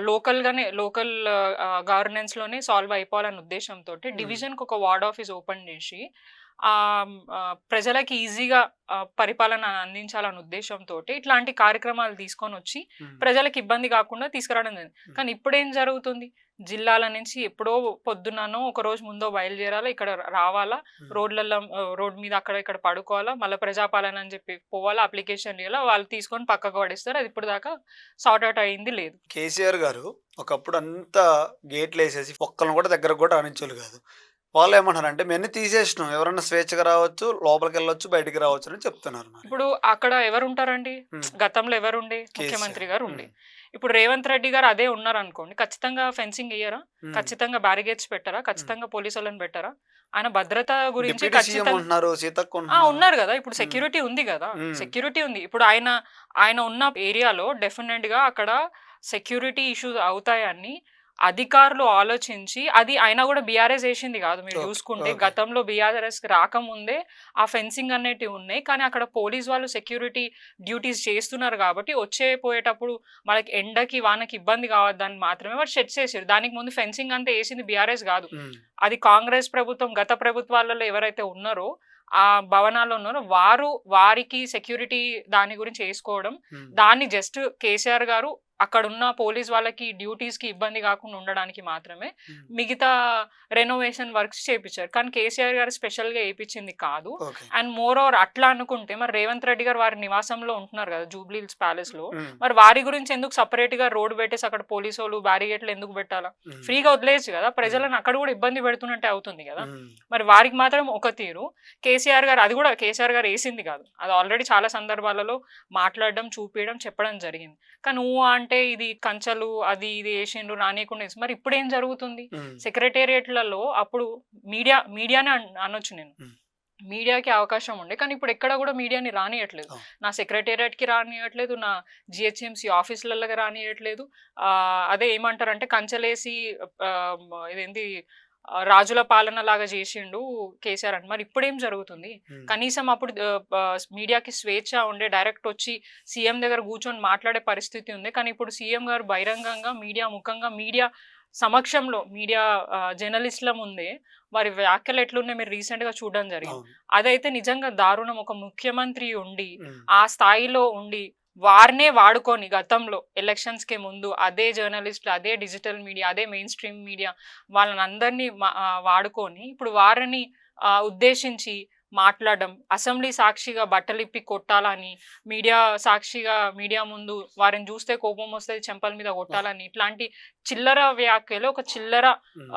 లోకల్ గవర్నెన్స్ లోనే సాల్వ్ అయిపోవాలనే ఉద్దేశంతో డివిజన్ కి ఒక వార్డ్ ఆఫీస్ ఓపెన్ చేసి ప్రజలకి ఈజీగా పరిపాలన అందించాలనే ఉద్దేశంతో ఇట్లాంటి కార్యక్రమాలు తీసుకొని వచ్చి ఉమ్, ప్రజలకు ఇబ్బంది కాకుండా తీసుకురావడం జరిగింది. కానీ ఇప్పుడు ఏం జరుగుతుంది, జిల్లాల నుంచి ఎప్పుడో పొద్దున్ననో ఒక రోజు ముందో బయలుదేరాలా, ఇక్కడ రావాలా, రోడ్ మీద అక్కడ ఇక్కడ పడుకోవాలా, మళ్ళీ ప్రజాపాలన అని చెప్పి పోవాలా, అప్లికేషన్ ఇవ్వాలా, వాళ్ళు తీసుకొని పక్కకు పడిస్తారు. అది ఇప్పుడు దాకా సార్ట్ అవుట్ అయింది లేదు. కేసీఆర్ గారు ఒకప్పుడు అంతా గేట్లు వేసేసి ఒక్కరిని కూడా దగ్గర కూడా రానించోళ్ళు కాదు. వాళ్ళు ఏమంటారంటే మేము తీసేసినాం, ఎవరన్నా స్వేచ్ఛగా రావచ్చు, లోపలికి వెళ్ళొచ్చు, బయటికి రావచ్చు అని చెప్తున్నారు. మరి ఇప్పుడు అక్కడ ఎవరు ఉంటారండి? ఉమ్, గతంలో ఎవరుండే? ముఖ్యమంత్రి గారు ఉండే. ఇప్పుడు రేవంత్ రెడ్డి గారు అదే ఉన్నారు అనుకోండి, ఖచ్చితంగా ఫెన్సింగ్ ఇయ్యరా, ఖచ్చితంగా బ్యారిగేట్స్ పెట్టారా, ఖచ్చితంగా పోలీసు వాళ్ళని పెట్టారా? ఆయన భద్రత గురించి డిప్యూటీ సీఎం ఖచ్చితంగా ఉంటున్నారు, సీతక్క ఉంటున్నారు. ఉన్నారు కదా. ఇప్పుడు ఉమ్, సెక్యూరిటీ ఉంది కదా, ఉమ్, సెక్యూరిటీ ఉంది. ఇప్పుడు ఆయన ఉన్న ఏరియాలో డెఫినెట్ గా అక్కడ సెక్యూరిటీ ఇష్యూస్ అవుతాయని అధికారులు ఆలోచించి, అది అయినా కూడా బీఆర్ఎస్ వేసింది కాదు. మీరు ఓకే, చూసుకుంటే ఓకే. గతంలో బీఆర్ఎస్ రాకముందే ఆ ఫెన్సింగ్ అనేటివి ఉన్నాయి. కానీ అక్కడ పోలీస్ వాళ్ళు సెక్యూరిటీ డ్యూటీస్ చేస్తున్నారు కాబట్టి పోయేటప్పుడు మనకి ఎండకి వానకి ఇబ్బంది కావద్దని మాత్రమే వారు సెట్ చేసారు. దానికి ముందు ఫెన్సింగ్ అంతా వేసింది బీఆర్ఎస్ కాదు. ఉమ్, అది కాంగ్రెస్ ప్రభుత్వం, గత ప్రభుత్వాలలో ఎవరైతే ఉన్నారో ఆ భవనాల్లో ఉన్నారో వారికి సెక్యూరిటీ దాని గురించి వేసుకోవడం, ఉమ్, దాన్ని జస్ట్ కేసీఆర్ గారు అక్కడున్న పోలీస్ వాళ్ళకి డ్యూటీస్ కి ఇబ్బంది కాకుండా ఉండడానికి మాత్రమే ఉమ్, మిగతా రెనోవేషన్ వర్క్స్ చేపించారు. కానీ కేసీఆర్ గారు స్పెషల్ గా వేయించింది కాదు. ఓకే. అండ్ మోర్ ఓవర్ అట్లా అనుకుంటే మరి రేవంత్ రెడ్డి గారు వారి నివాసంలో ఉంటున్నారు కదా జూబ్లీ హిల్స్ ప్యాలెస్ లో, ఉమ్, మరి వారి గురించి ఎందుకు సపరేట్ గా రోడ్ పెట్టేసి అక్కడ పోలీసు వాళ్ళు బ్యారిగేట్లు ఎందుకు పెట్టాలా? ఉమ్, ఫ్రీగా వదిలేయచ్చు కదా, ప్రజలను అక్కడ కూడా ఇబ్బంది పెడుతున్నట్టే అవుతుంది కదా. ఉమ్, మరి వారికి మాత్రం ఒక తీరు, కేసీఆర్ గారు అది కూడా కేసీఆర్ గారు వేసింది కాదు, అది ఆల్రెడీ చాలా సందర్భాలలో మాట్లాడడం, చూపించడం, చెప్పడం జరిగింది. కానీ నువ్వు అంటే ఇది కంచెలు అది ఇది వేసిండ్రు రానియకుండా. మరి ఇప్పుడు ఏం జరుగుతుంది? ఉమ్, సెక్రటేరియట్లలో అప్పుడు మీడియానే అనొచ్చు నేను, ఉమ్, మీడియాకి అవకాశం ఉండే. కానీ ఇప్పుడు ఎక్కడ కూడా మీడియాని రానియట్లేదు. అవును. నా సెక్రటేరియట్ కి రానియట్లేదు, నా జిహెచ్ఎంసీ ఆఫీసులకి రానియట్లేదు. అదే ఏమంటారంటే కంచెలేసి ఇదేంటి రాజుల పాలన లాగా చేసిండు కేసీఆర్ అంటే. మరి ఇప్పుడు ఏం జరుగుతుంది? ఉమ్, కనీసం అప్పుడు మీడియాకి స్వేచ్ఛ ఉండే, డైరెక్ట్ వచ్చి సీఎం దగ్గర కూర్చొని మాట్లాడే పరిస్థితి ఉంది. కానీ ఇప్పుడు సీఎం గారు బహిరంగంగా మీడియా ముఖంగా మీడియా సమక్షంలో మీడియా జర్నలిస్టుల ముందే వారి వ్యాఖ్యలు ఎట్లున్నాయి మీరు రీసెంట్ గా చూడడం జరిగింది. అవును. అదైతే నిజంగా దారుణం. ఒక ముఖ్యమంత్రి ఉండి ఉమ్, ఆ స్థాయిలో ఉండి వారినే వాడుకొని గతంలో ఎలక్షన్స్ కి ముందు అదే జర్నలిస్టులు, అదే డిజిటల్ మీడియా, అదే మెయిన్ స్ట్రీమ్ మీడియా వాళ్ళని అందరినీ వాడుకొని ఇప్పుడు వారిని ఉద్దేశించి మాట్లాడడం, అసెంబ్లీ సాక్షిగా బట్టలిప్పి కొట్టాలని, మీడియా సాక్షిగా మీడియా ముందు వారిని చూస్తే కోపం వస్తే చెంపల మీద కొట్టాలని, ఇట్లాంటి చిల్లర వ్యాఖ్యలు ఒక చిల్లర ఉమ్,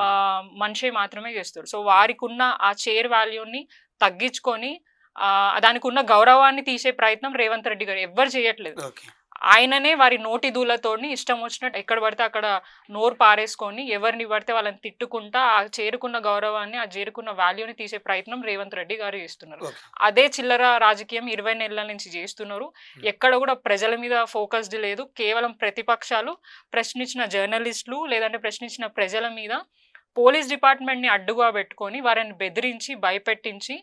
మనిషి మాత్రమే చేస్తారు. సో వారికి ఉన్న ఆ చైర్ వాల్యూని తగ్గించుకొని దానికి ఉన్న గౌరవాన్ని తీసే ప్రయత్నం రేవంత్ రెడ్డి గారు ఎవ్వరు చేయట్లేదు. ఓకే. ఆయననే వారి నోటి దూలతోని ఇష్టం వచ్చినట్టు ఎక్కడ పడితే అక్కడ నోరు పారేసుకొని ఎవరిని పడితే వాళ్ళని తిట్టుకుంటా ఆ చేరుకున్న గౌరవాన్ని, ఆ చేరుకున్న వాల్యూని తీసే ప్రయత్నం రేవంత్ రెడ్డి గారు చేస్తున్నారు. ఓకే. అదే చిల్లర రాజకీయం 20 నెలల నుంచి చేస్తున్నారు. ఎక్కడ కూడా ప్రజల మీద ఫోకస్డ్ లేదు. కేవలం ప్రతిపక్షాలు, ప్రశ్నించిన జర్నలిస్టులు, లేదంటే ప్రశ్నించిన ప్రజల మీద పోలీస్ డిపార్ట్మెంట్ని అడ్డుగా పెట్టుకొని వారిని బెదిరించి, భయపెట్టించి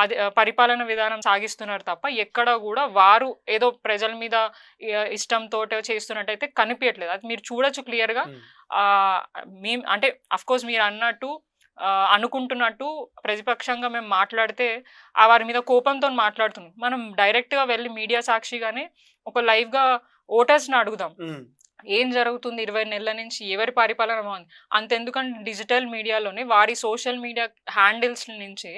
అది పరిపాలన విధానం సాగిస్తున్నారు తప్ప ఎక్కడ కూడా వారు ఏదో ప్రజల మీద ఇష్టంతోటో చేస్తున్నట్టయితే కనిపించట్లేదు. అది మీరు చూడొచ్చు క్లియర్‌గా. మేము అంటే అఫ్‌కోర్స్ మీరు అన్నట్టు అనుకుంటున్నట్టు ప్రతిపక్షంగా మేము మాట్లాడితే వారి మీద కోపంతోని మాట్లాడుతున్నాం. మనం డైరెక్ట్‌గా వెళ్లి మీడియా సాక్షిగానే ఒక లైవ్‌గా ఓటర్స్‌ని అడుగుదాం. ఏం జరుగుతుంది 20 నెలల నుంచి? ఎవరి పరిపాలన బాగుంది? అంతెందుకంటే డిజిటల్ మీడియాలోనే వారి సోషల్ మీడియా హ్యాండిల్స్ నుంచే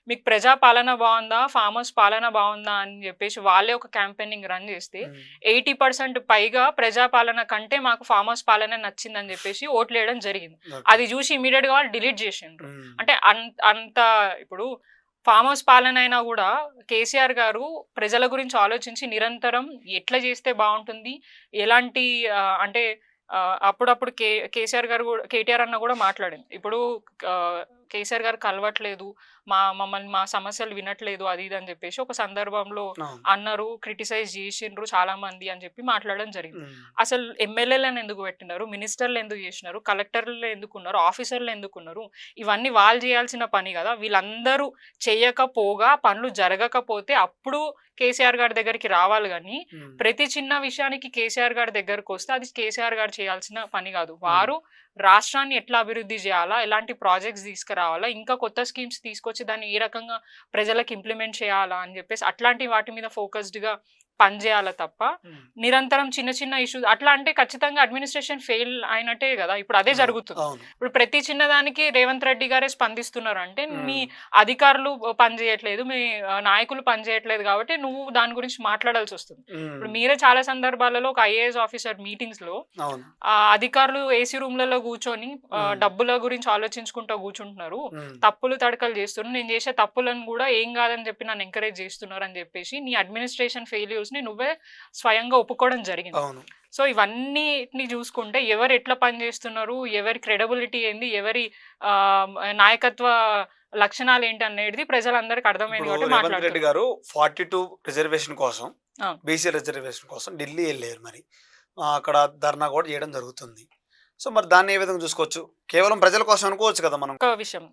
మీకు ప్రజా పాలన బాగుందా, ఫార్మ్ హౌస్ పాలన బాగుందా అని చెప్పేసి వాళ్ళే ఒక క్యాంపెయినింగ్ రన్ చేస్తే 80% పైగా ప్రజా పాలన కంటే మాకు ఫార్మ్ హౌస్ పాలన నచ్చిందని చెప్పేసి ఓట్లు వేయడం జరిగింది. అది చూసి ఇమీడియట్ గా వాళ్ళు డిలీట్ చేసిండ్రు. అంటే అంత ఇప్పుడు ఫామ్ హౌస్ పాలన అయినా కూడా కేసీఆర్ గారు ప్రజల గురించి ఆలోచించి నిరంతరం ఎట్లా చేస్తే బాగుంటుంది, ఎలాంటి అంటే అప్పుడప్పుడు కేసీఆర్ గారు కూడా, కేటీఆర్ అన్న కూడా మాట్లాడింది. ఇప్పుడు కేసీఆర్ గారు కలవట్లేదు, మమ్మల్ని మా సమస్యలు వినట్లేదు, అది ఇది అని చెప్పేసి ఒక సందర్భంలో అన్నారు, క్రిటిసైజ్ చేసిండ్రు చాలా మంది అని చెప్పి మాట్లాడడం జరిగింది. అసలు ఎమ్మెల్యేలను ఎందుకు పెట్టినారు, మినిస్టర్లు ఎందుకు చేసినారు, కలెక్టర్లు ఎందుకున్నారు, ఆఫీసర్లు ఎందుకున్నారు? ఇవన్నీ వాళ్ళు చేయాల్సిన పని కదా. వీళ్ళందరూ చేయకపోగా, పనులు జరగకపోతే అప్పుడు కేసీఆర్ గారి దగ్గరికి రావాలి. కానీ ప్రతి చిన్న విషయానికి కేసీఆర్ గారి దగ్గరకు వస్తే అది కేసీఆర్ గారు చేయాల్సిన పని కాదు. వారు రాష్ట్రాన్ని ఎట్లా అభివృద్ధి చేయాలా, ఎలాంటి ప్రాజెక్ట్స్ తీసుకురావాలా, ఇంకా కొత్త స్కీమ్స్ తీసుకొచ్చి దాన్ని ఏ రకంగా ప్రజలకు ఇంప్లిమెంట్ చేయాలా అని చెప్పేసి అట్లాంటి వాటి మీద ఫోకస్డ్గా పనిచేయాలి తప్ప నిరంతరం చిన్న చిన్న ఇష్యూస్ అట్లా అంటే ఖచ్చితంగా అడ్మినిస్ట్రేషన్ ఫెయిల్ అయినట్టే కదా. ఇప్పుడు అదే జరుగుతుంది. ఇప్పుడు ప్రతి చిన్నదానికి రేవంత్ రెడ్డి గారే స్పందిస్తున్నారు అంటే మీ అధికారులు పనిచేయట్లేదు, మీ నాయకులు పనిచేయట్లేదు కాబట్టి నువ్వు దాని గురించి మాట్లాడాల్సి వస్తుంది. ఇప్పుడు మీరే చాలా సందర్భాలలో ఒక ఐఏఎస్ ఆఫీసర్ మీటింగ్స్ లో అధికారులు ఏసీ రూమ్లలో కూర్చొని డబ్బుల గురించి ఆలోచించుకుంటూ కూర్చుంటున్నారు, తప్పులు తడకలు చేస్తున్నారు, నేను చేసే తప్పులను కూడా ఏం కాదని చెప్పి నన్ను ఎంకరేజ్ చేస్తున్నారు అని చెప్పేసి నీ అడ్మినిస్ట్రేషన్ ఫెయిల్యూర్స్ ని నువ్వే స్వయంగా ఒప్పుకోవడం జరిగింది. సో ఇవన్నీ చూసుకుంటే ఎవరు ఎట్లా పనిచేస్తున్నారు, ఎవరి క్రెడిబిలిటీ ఏంది, ఎవరి నాయకత్వ లక్షణాలు ఏంటి అనేది ప్రజలందరికీ అర్థమైంది కాబట్టి రేవంత్ రెడ్డి గారు 42 రిజర్వేషన్ కోసం, బీసీ రిజర్వేషన్ కోసం ఢిల్లీ వెళ్ళారు. మరి అక్కడ ధర్నా కూడా చేయడం జరుగుతుంది. సో మరి దాన్ని ఏ విధంగా చూసుకోవచ్చు? కేవలం ప్రజల కోసం అనుకోవచ్చు కదా మనం. ఒక విషయం,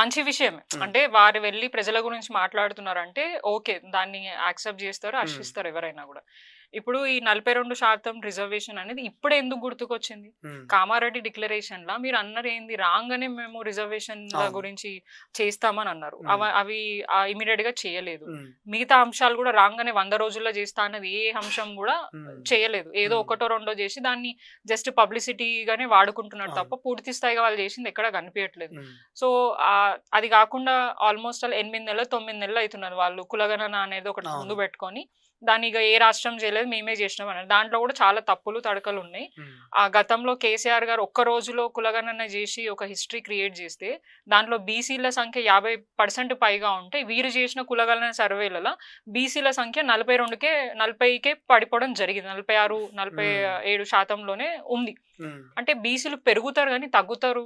మంచి విషయమే. అంటే వారు వెళ్ళి ప్రజల గురించి మాట్లాడుతున్నారంటే ఓకే, దాన్ని యాక్సెప్ట్ చేస్తారు, హర్షిస్తారు ఎవరైనా కూడా. ఇప్పుడు ఈ 42% రిజర్వేషన్ అనేది ఇప్పుడే ఎందుకు గుర్తుకొచ్చింది? కామారెడ్డి డిక్లరేషన్ లా మీరు అన్నారు ఏంది, రాగానే మేము రిజర్వేషన్ గురించి చేస్తామని అన్నారు. అవి ఇమీడియట్ గా చేయలేదు. మిగతా అంశాలు కూడా రాగానే 100 రోజుల్లో చేస్తా అన్నది ఏ అంశం కూడా చేయలేదు. ఏదో ఒకటో రెండో చేసి దాన్ని జస్ట్ పబ్లిసిటీగానే వాడుకుంటున్నారు తప్ప పూర్తి స్థాయిగా వాళ్ళు చేసింది ఎక్కడ కనిపించట్లేదు. సో అది కాకుండా ఆల్మోస్ట్ 8 నెలలు 9 నెలలు అవుతున్నారు వాళ్ళు కులగణన అనేది ఒకటి ముందు పెట్టుకొని దాన్ని ఇక ఏ రాష్ట్రం చేయలేదు, మేమే చేసినాం అన్నారు. దాంట్లో కూడా చాలా తప్పులు తడకలు ఉన్నాయి. ఆ గతంలో కేసీఆర్ గారు ఒక్క రోజులో కులగణన చేసి ఒక హిస్టరీ క్రియేట్ చేస్తే దాంట్లో బీసీల సంఖ్య 50% పైగా ఉంటే వీరు చేసిన కులగణన సర్వేలలో బీసీల సంఖ్య 40కే పడిపోవడం జరిగింది. 46-47% ఉంది. అంటే బీసీలు పెరుగుతారు కానీ తగ్గుతారు.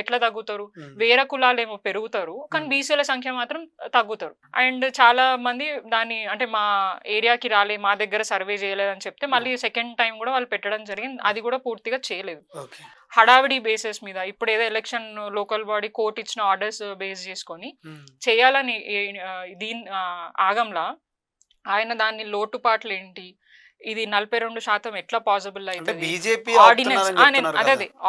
ఎట్లా తగ్గుతారు? వేరే కులాలు ఏమో పెరుగుతారు కానీ బీసీల సంఖ్య మాత్రం తగ్గుతారు. అండ్ చాలా మంది దాన్ని అంటే మా ఏరియాకి రాలే, మా దగ్గర సర్వే చేయలేదని చెప్తే మళ్ళీ సెకండ్ టైం కూడా వాళ్ళు పెట్టడం జరిగింది. అది కూడా పూర్తిగా చేయలేదు. హడావిడి బేసిస్ మీద ఇప్పుడు ఏదో ఎలక్షన్ లోకల్ బాడీ కోర్టు ఇచ్చిన ఆర్డర్స్ బేస్ చేసుకొని చేయాలని దీని ఆగంలా ఆయన దాన్ని లోటుపాట్లు ఏంటి, ఇది 42% ఎట్లా పాసిబుల్ అవుతుంది,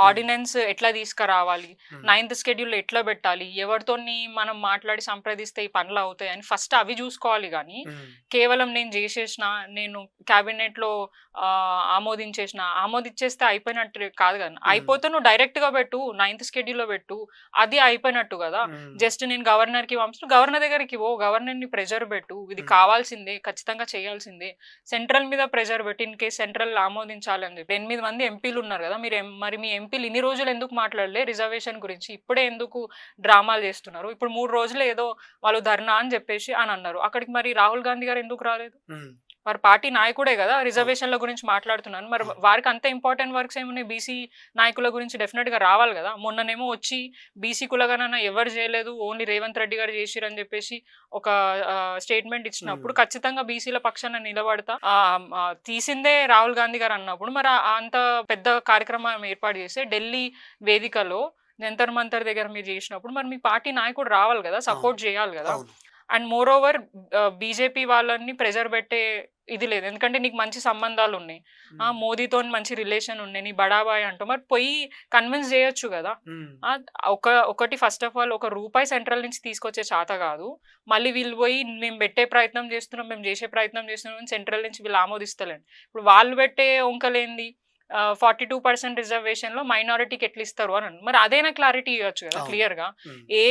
ఆర్డినెన్స్ ఎట్లా తీసుకురావాలి, 9th షెడ్యూల్ ఎట్లా పెట్టాలి, ఎవరితో మనం మాట్లాడి సంప్రదిస్తే ఈ పనులు అవుతాయి అని ఫస్ట్ అవి చూసుకోవాలి. కానీ కేవలం నేను చేసేసిన, నేను క్యాబినెట్ లో ఆమోదించేస్తే అయిపోయినట్టు కాదు కదా. అయిపోతే నువ్వు డైరెక్ట్ గా పెట్టు, 9th షెడ్యూల్ లో పెట్టు, అది అయిపోయినట్టు కదా. జస్ట్ నేను గవర్నర్ కి పంపిస్తూ గవర్నర్ దగ్గరికి గవర్నర్ ని ప్రెజర్ పెట్టు, ఇది కావాల్సిందే, ఖచ్చితంగా చేయాల్సిందే, సెంట్రల్ మీద ప్రెజర్ పెట్టి ఇన్ కేసు సెంట్రల్ ఆమోదించాలని చెప్పి 8 మంది ఎంపీలు ఉన్నారు కదా. మరి మీ ఎంపీలు ఇన్ని రోజులు ఎందుకు మాట్లాడలే రిజర్వేషన్ గురించి? ఇప్పుడే ఎందుకు డ్రామాలు చేస్తున్నారు? ఇప్పుడు 3 రోజులు ఏదో వాళ్ళు ధర్నా అని చెప్పేసి అని అన్నారు. అక్కడికి మరి రాహుల్ గాంధీ గారు ఎందుకు రాలేదు? వారి పార్టీ నాయకుడే కదా రిజర్వేషన్ల గురించి మాట్లాడుతున్నాను. మరి వారికి అంత ఇంపార్టెంట్ వర్క్స్ ఏమున్నాయి బీసీ నాయకుల గురించి డెఫినెట్ గా రావాలి కదా. మొన్ననేమో వచ్చి బీసీ కులగణన ఎవరు చేయలేదు, ఓన్లీ రేవంత్ రెడ్డి గారు చేసిరు అని చెప్పేసి ఒక స్టేట్మెంట్ ఇచ్చినప్పుడు ఖచ్చితంగా బీసీల పక్షాన నిలబడతా. తీసిందే రాహుల్ గాంధీ గారు అన్నప్పుడు మరి అంత పెద్ద కార్యక్రమం ఏర్పాటు చేస్తే ఢిల్లీ వేదికలో జంతర్ మంతర్ దగ్గర మీరు చేసినప్పుడు మరి మీ పార్టీ నాయకుడు రావాలి కదా, సపోర్ట్ చేయాలి కదా. అండ్ మోర్ ఓవర్ బీజేపీ వాళ్ళని ప్రెజర్ పెట్టే ఇది లేదు, ఎందుకంటే నీకు మంచి సంబంధాలు ఉన్నాయి, మోదీతో మంచి రిలేషన్ ఉన్నాయి, నీ బడాబాయ్ అంటూ మరి పోయి కన్విన్స్ చేయొచ్చు కదా. ఒకటి ఫస్ట్ ఆఫ్ ఆల్ ₹1 సెంట్రల్ నుంచి తీసుకొచ్చే చేత కాదు, మళ్ళీ వీళ్ళు పోయి మేము పెట్టే ప్రయత్నం చేస్తున్నాం, మేము చేసే ప్రయత్నం చేస్తున్నాం, సెంట్రల్ నుంచి వీళ్ళు ఆమోదిస్తలేండి. ఇప్పుడు వాళ్ళు పెట్టే వంకలేంది, 42% రిజర్వేషన్ లో మైనారిటీకి ఎట్లా ఇస్తారు అని. మరి అదైనా క్లారిటీ ఇవ్వచ్చు కదా క్లియర్ గా. ఏ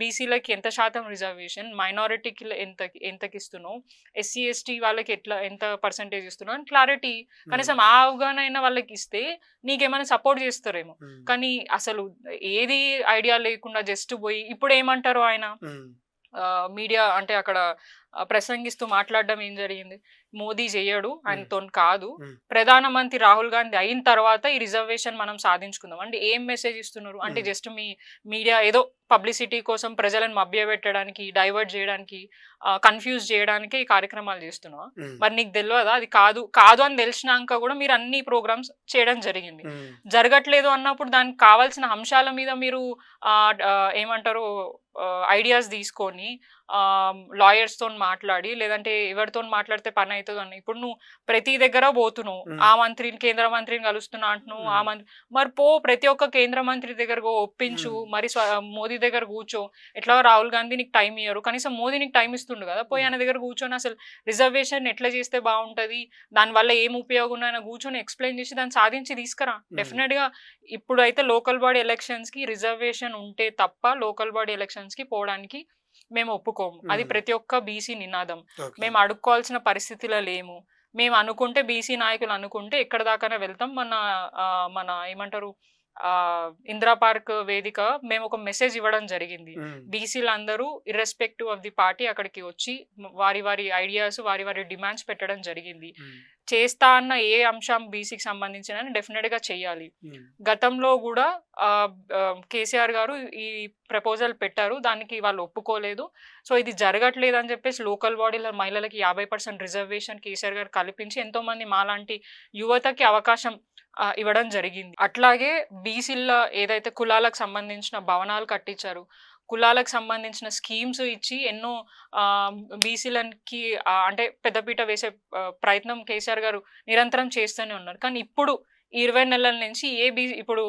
బీసీలకి ఎంత శాతం రిజర్వేషన్, మైనారిటీకి ఎంతకి ఇస్తున్నావు, SC ST వాళ్ళకి ఎంత పర్సెంటేజ్ ఇస్తున్నావు అని క్లారిటీ కనీసం ఆ అవగాహన అయినా వాళ్ళకి ఇస్తే నీకేమైనా సపోర్ట్ చేస్తారేమో. కానీ అసలు ఏది ఐడియా లేకుండా జస్ట్ పోయి ఇప్పుడు ఏమంటారు ఆయన మీడియా అంటే అక్కడ ప్రసంగిస్తూ మాట్లాడడం ఏం జరిగింది, మోదీ చేయడు, ఆయనతో కాదు, ప్రధానమంత్రి రాహుల్ గాంధీ అయిన తర్వాత ఈ రిజర్వేషన్ మనం సాధించుకుందాం అంటే ఏం మెసేజ్ ఇస్తున్నారు అంటే జస్ట్ మీ మీడియా ఏదో పబ్లిసిటీ కోసం ప్రజలను మభ్యపెట్టడానికి, డైవర్ట్ చేయడానికి, కన్ఫ్యూజ్ చేయడానికి ఈ కార్యక్రమాలు చేస్తున్నావా? మరి నీకు తెలియదా అది కాదు అని తెలిసినాక కూడా మీరు అన్ని ప్రోగ్రామ్స్ చేయడం జరిగింది. జరగట్లేదు అన్నప్పుడు దానికి కావాల్సిన అంశాల మీద మీరు ఏమంటారు ఐడియాస్ తీసుకొని లాయర్స్ తో మాట్లాడి, లేదంటే ఎవరితో మాట్లాడితే పని అవుతుంది అని. ఇప్పుడు నువ్వు ప్రతి దగ్గర పోతున్నావు, ఆ మంత్రిని కేంద్ర మంత్రిని కలుస్తున్నా అంటున్నావు, ఆ మంత్రి మరి ప్రతి ఒక్క కేంద్ర మంత్రి దగ్గర ఒప్పించు, మరి మోదీ దగ్గర కూర్చో. ఎట్లా రాహుల్ గాంధీ నీకు టైం ఇయ్యరు, కనీసం మోదీ నీకు టైం ఇస్తుండు కదా, పోయి ఆయన దగ్గర కూర్చొని అసలు రిజర్వేషన్ ఎట్లా చేస్తే బాగుంటది, దానివల్ల ఏం ఉపయోగం ఆయన కూర్చొని ఎక్స్ప్లెయిన్ చేసి దాన్ని సాధించి తీసుకురా. డెఫినెట్ గా ఇప్పుడు అయితే లోకల్ బాడీ ఎలక్షన్స్ కి రిజర్వేషన్ ఉంటే తప్ప లోకల్ బాడీ ఎలక్షన్స్ కి పోవడానికి మేము ఒప్పుకోము. అది ప్రతి ఒక్క బీసీ నినాదం. మేము అడుక్కోవాల్సిన పరిస్థితిలో లేము. మేము అనుకుంటే బీసీ నాయకులు అనుకుంటే ఎక్కడ దాకానే వెళ్తాం. మన ఏమంటారు ఇందిరా పార్క్ వేదిక మేము ఒక మెసేజ్ ఇవ్వడం జరిగింది. బీసీలు అందరూ ఇర్రెస్పెక్టివ్ ఆఫ్ ది పార్టీ అక్కడికి వచ్చి వారి ఐడియాస్, వారి డిమాండ్స్ పెట్టడం జరిగింది. చేస్తా అన్న ఏ అంశం బీసీకి సంబంధించిన డెఫినెట్ గా చెయ్యాలి. గతంలో కూడా కేసీఆర్ గారు ఈ ప్రపోజల్ పెట్టారు, దానికి వాళ్ళు ఒప్పుకోలేదు. సో ఇది జరగట్లేదు అని చెప్పేసి లోకల్ బాడీల మహిళలకి 50% రిజర్వేషన్ కేసీఆర్ గారు కల్పించి ఎంతో మంది మాలాంటి యువతకి అవకాశం ఇవ్వడం జరిగింది. అట్లాగే బీసీల ఏదైతే కులాలకు సంబంధించిన భవనాలు కట్టించారు, కులాలకు సంబంధించిన స్కీమ్స్ ఇచ్చి ఎన్నో బీసీలకి అంటే పెద్దపీట వేసే ప్రయత్నం కేసీఆర్ గారు నిరంతరం చేస్తూనే ఉన్నారు. కానీ ఇప్పుడు 20 నెలల నుంచి ఇప్పుడు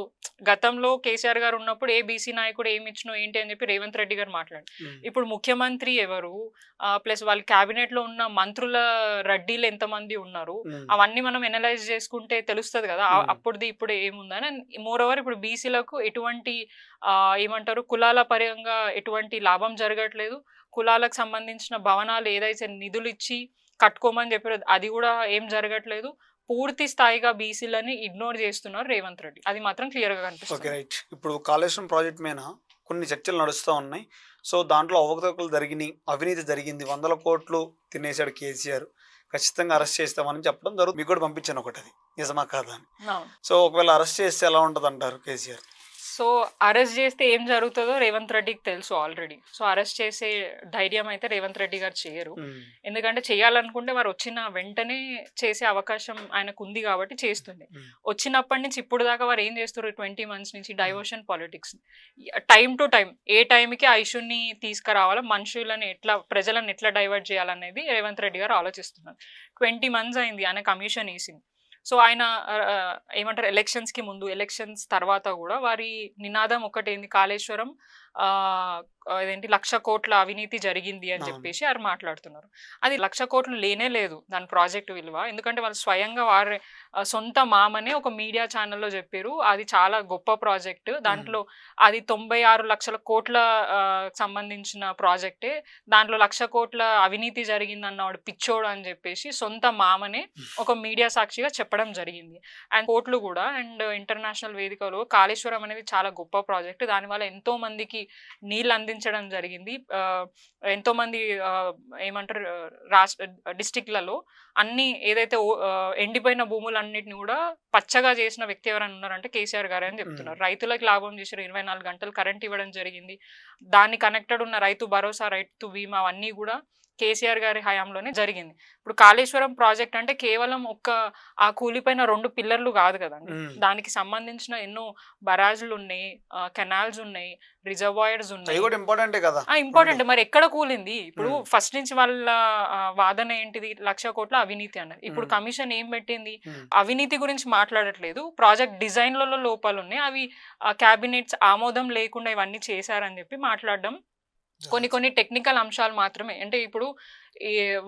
గతంలో కేసీఆర్ గారు ఉన్నప్పుడు ఏ బీసీ నాయకుడు ఏమి ఇచ్చినో ఏంటి అని చెప్పి రేవంత్ రెడ్డి గారు మాట్లాడారు. ఇప్పుడు ముఖ్యమంత్రి ఎవరు, ప్లస్ వాళ్ళ క్యాబినెట్ లో ఉన్న మంత్రుల రెడ్డిలు ఎంతమంది ఉన్నారు, అవన్నీ మనం ఎనలైజ్ చేసుకుంటే తెలుస్తుంది కదా అప్పుడుది ఇప్పుడు ఏముందని. మోర్ ఓవర్ ఇప్పుడు బీసీలకు ఎటువంటి ఏమంటారు కులాల పరంగా ఎటువంటి లాభం జరగట్లేదు. కులాలకు సంబంధించిన భవనాలు ఏదైతే నిధులు ఇచ్చి కట్టుకోమని చెప్పారు అది కూడా ఏం జరగట్లేదు. పూర్తి స్థాయిగా బీసీలని ఇగ్నోర్ చేస్తున్నారు రేవంత్ రెడ్డి. అది మాత్రం క్లియర్ గా కనిపిస్తుంది. ఇప్పుడు కాళేశ్వరం ప్రాజెక్ట్ మీద కొన్ని చర్చలు నడుస్తూ ఉన్నాయి. సో దాంట్లో అవకతవకలు జరిగినాయి, అవినీతి జరిగింది, 100 కోట్లు తినేశాడు కేసీఆర్, ఖచ్చితంగా అరెస్ట్ చేస్తామని చెప్పడం జరుగుతుంది. మీకు కూడా పంపించాను ఒకటి, అది నిజమా కాదా అని. సో ఒకవేళ అరెస్ట్ చేస్తే ఎలా ఉంటుంది అంటారు కేసీఆర్? సో అరెస్ట్ చేస్తే ఏం జరుగుతుందో రేవంత్ రెడ్డికి తెలుసు ఆల్రెడీ. సో అరెస్ట్ చేసే ధైర్యం అయితే రేవంత్ రెడ్డి గారు చేయరు. ఎందుకంటే చేయాలనుకుంటే వారు వచ్చిన వెంటనే చేసే అవకాశం ఆయనకు ఉంది కాబట్టి చేస్తుంది. వచ్చినప్పటి నుంచి ఇప్పుడు దాకా వారు ఏం చేస్తారు, 20 months నుంచి diversion politics, time to time ఏ టైంకి ఆ ఇష్యూని తీసుకురావాలో, మనుషులను ఎట్లా ప్రజలను ఎట్లా డైవర్ట్ చేయాలనేది రేవంత్ రెడ్డి గారు ఆలోచిస్తున్నారు. 20 months అయింది ఆయన కమిషన్ వేసింది. సో ఆయన ఏమంటారు ఎలక్షన్స్కి ముందు, ఎలక్షన్స్ తర్వాత కూడా వారి నినాదం ఒకటేంది, కాళేశ్వరం అదేంటి 1,00,000 కోట్ల అవినీతి జరిగింది అని చెప్పేసి వారు మాట్లాడుతున్నారు. అది 1,00,000 కోట్లు లేనే లేదు దాని ప్రాజెక్ట్ విలువ. ఎందుకంటే వాళ్ళు స్వయంగా వారి సొంత మామనే ఒక మీడియా ఛానల్లో చెప్పారు అది చాలా గొప్ప ప్రాజెక్ట్, దాంట్లో అది 96 లక్షల కోట్ల సంబంధించిన ప్రాజెక్టే, దాంట్లో 1,00,000 కోట్ల అవినీతి జరిగిందన్నవాడు పిచ్చోడు అని చెప్పేసి సొంత మామనే ఒక మీడియా సాక్షిగా చెప్పడం జరిగింది. అండ్ కోర్టులు కూడా అండ్ ఇంటర్నేషనల్ వేదికలో కాళేశ్వరం అనేది చాలా గొప్ప ప్రాజెక్ట్, దానివల్ల ఎంతో మందికి నీళ్ళు అందించడం జరిగింది. ఎంతో మంది ఏమంటారు రాష్ట్ర డిస్ట్రిక్ట్లలో అన్ని ఏదైతే ఎండిపోయిన భూములన్నిటిని కూడా పచ్చగా చేసిన వ్యక్తి ఎవరైనా ఉన్నారంటే కేసీఆర్ గారే అని చెప్తున్నారు. రైతులకు లాభం చేశారు, 24 గంటలు కరెంట్ ఇవ్వడం జరిగింది. దాన్ని కనెక్టెడ్ ఉన్న రైతు భరోసా, రైతు బీమా అవన్నీ కూడా కేసీఆర్ గారి హయాంలోనే జరిగింది. ఇప్పుడు కాళేశ్వరం ప్రాజెక్ట్ అంటే కేవలం ఆ కూలిపోయిన 2 పిల్లర్లు కాదు కదండి, దానికి సంబంధించిన ఎన్నో బరాజులు ఉన్నాయి, కెనాల్స్ ఉన్నాయి, రిజర్వాయర్స్ ఉన్నాయి. ఇంపార్టెంట్. మరి ఎక్కడ కూలింది? ఇప్పుడు ఫస్ట్ నుంచి వాళ్ళ వాదన ఏంటిది? 1,00,000 కోట్ల అవినీతి అన్నది. ఇప్పుడు కమిషన్ ఏం పెట్టింది? అవినీతి గురించి మాట్లాడట్లేదు, ప్రాజెక్ట్ డిజైన్లలో లోపాలు ఉన్నాయి, అవి క్యాబినెట్స్ ఆమోదం లేకుండా ఇవన్నీ చేశారని చెప్పి మాట్లాడడం కొన్ని టెక్నికల్ అంశాలు మాత్రమే. అంటే ఇప్పుడు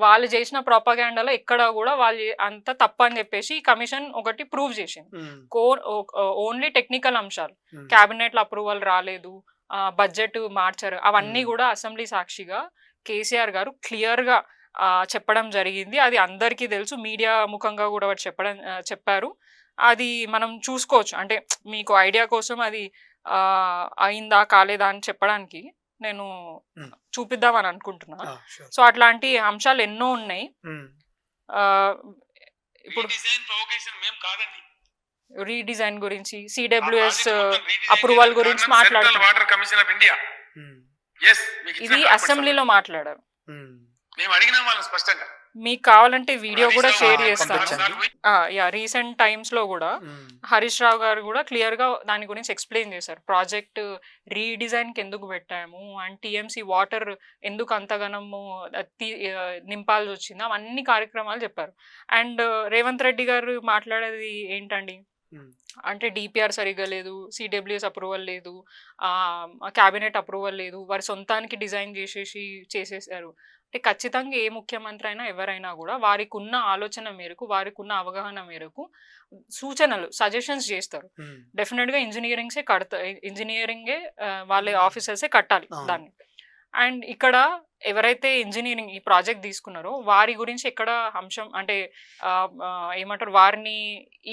వాళ్ళు చేసిన ప్రొపగాండాలో ఎక్కడ కూడా వాళ్ళు అంత తప్పు అని చెప్పేసి కమిషన్ ఒకటి ప్రూవ్ చేసింది. ఓన్లీ టెక్నికల్ అంశాలు, క్యాబినెట్ లో అప్రూవల్ రాలేదు, బడ్జెట్ మార్చారు, అవన్నీ కూడా అసెంబ్లీ సాక్షిగా కేసీఆర్ గారు క్లియర్ గా చెప్పడం జరిగింది. అది అందరికీ తెలుసు, మీడియా ముఖంగా కూడా వారు చెప్పారు. అది మనం చూసుకోవచ్చు. అంటే మీకు ఐడియా కోసం అది అయిందా కాలేదా అని చెప్పడానికి నేను చూపిద్దామని అనుకుంటున్నా. సో అట్లాంటి అంశాలు ఎన్నో ఉన్నాయి. ఇప్పుడు రీడిజైన్ గురించి, సిడబ్ల్యూఎస్ అప్రూవల్ గురించి మాట్లాడుతున్నారు. ఇది అసెంబ్లీలో మాట్లాడారు. మీకు కావాలంటే వీడియో కూడా షేర్ చేస్తాను. రీసెంట్ టైమ్స్ లో కూడా హరీష్ రావు గారు కూడా క్లియర్ గా దాని గురించి ఎక్స్ప్లెయిన్ చేశారు. ప్రాజెక్ట్ రీడిజైన్ కి ఎందుకు పెట్టాము అండ్ టీఎంసీ వాటర్ ఎందుకు అంతగనము నింపాల్సి వచ్చింది, అవన్నీ కార్యక్రమాలు చెప్పారు. అండ్ రేవంత్ రెడ్డి గారు మాట్లాడేది ఏంటండి అంటే డిపిఆర్ సరిగ్గా లేదు, సిడబ్ల్యూఎస్ అప్రూవల్ లేదు, క్యాబినెట్ అప్రూవల్ లేదు, వారి సొంతానికి డిజైన్ చేసేసారు. అంటే ఖచ్చితంగా ఏ ముఖ్యమంత్రి అయినా ఎవరైనా కూడా వారికి ఉన్న ఆలోచన మేరకు, వారికి ఉన్న అవగాహన మేరకు సూచనలు, సజెషన్స్ చేస్తారు. డెఫినెట్ గా ఇంజనీరింగే వాళ్ళ ఆఫీసర్సే కట్టాలి దాన్ని. అండ్ ఇక్కడ ఎవరైతే ఇంజనీరింగ్ ఈ ప్రాజెక్ట్ తీసుకున్నారో వారి గురించి ఎక్కడ అంశం అంటే ఏమంటారు, వారిని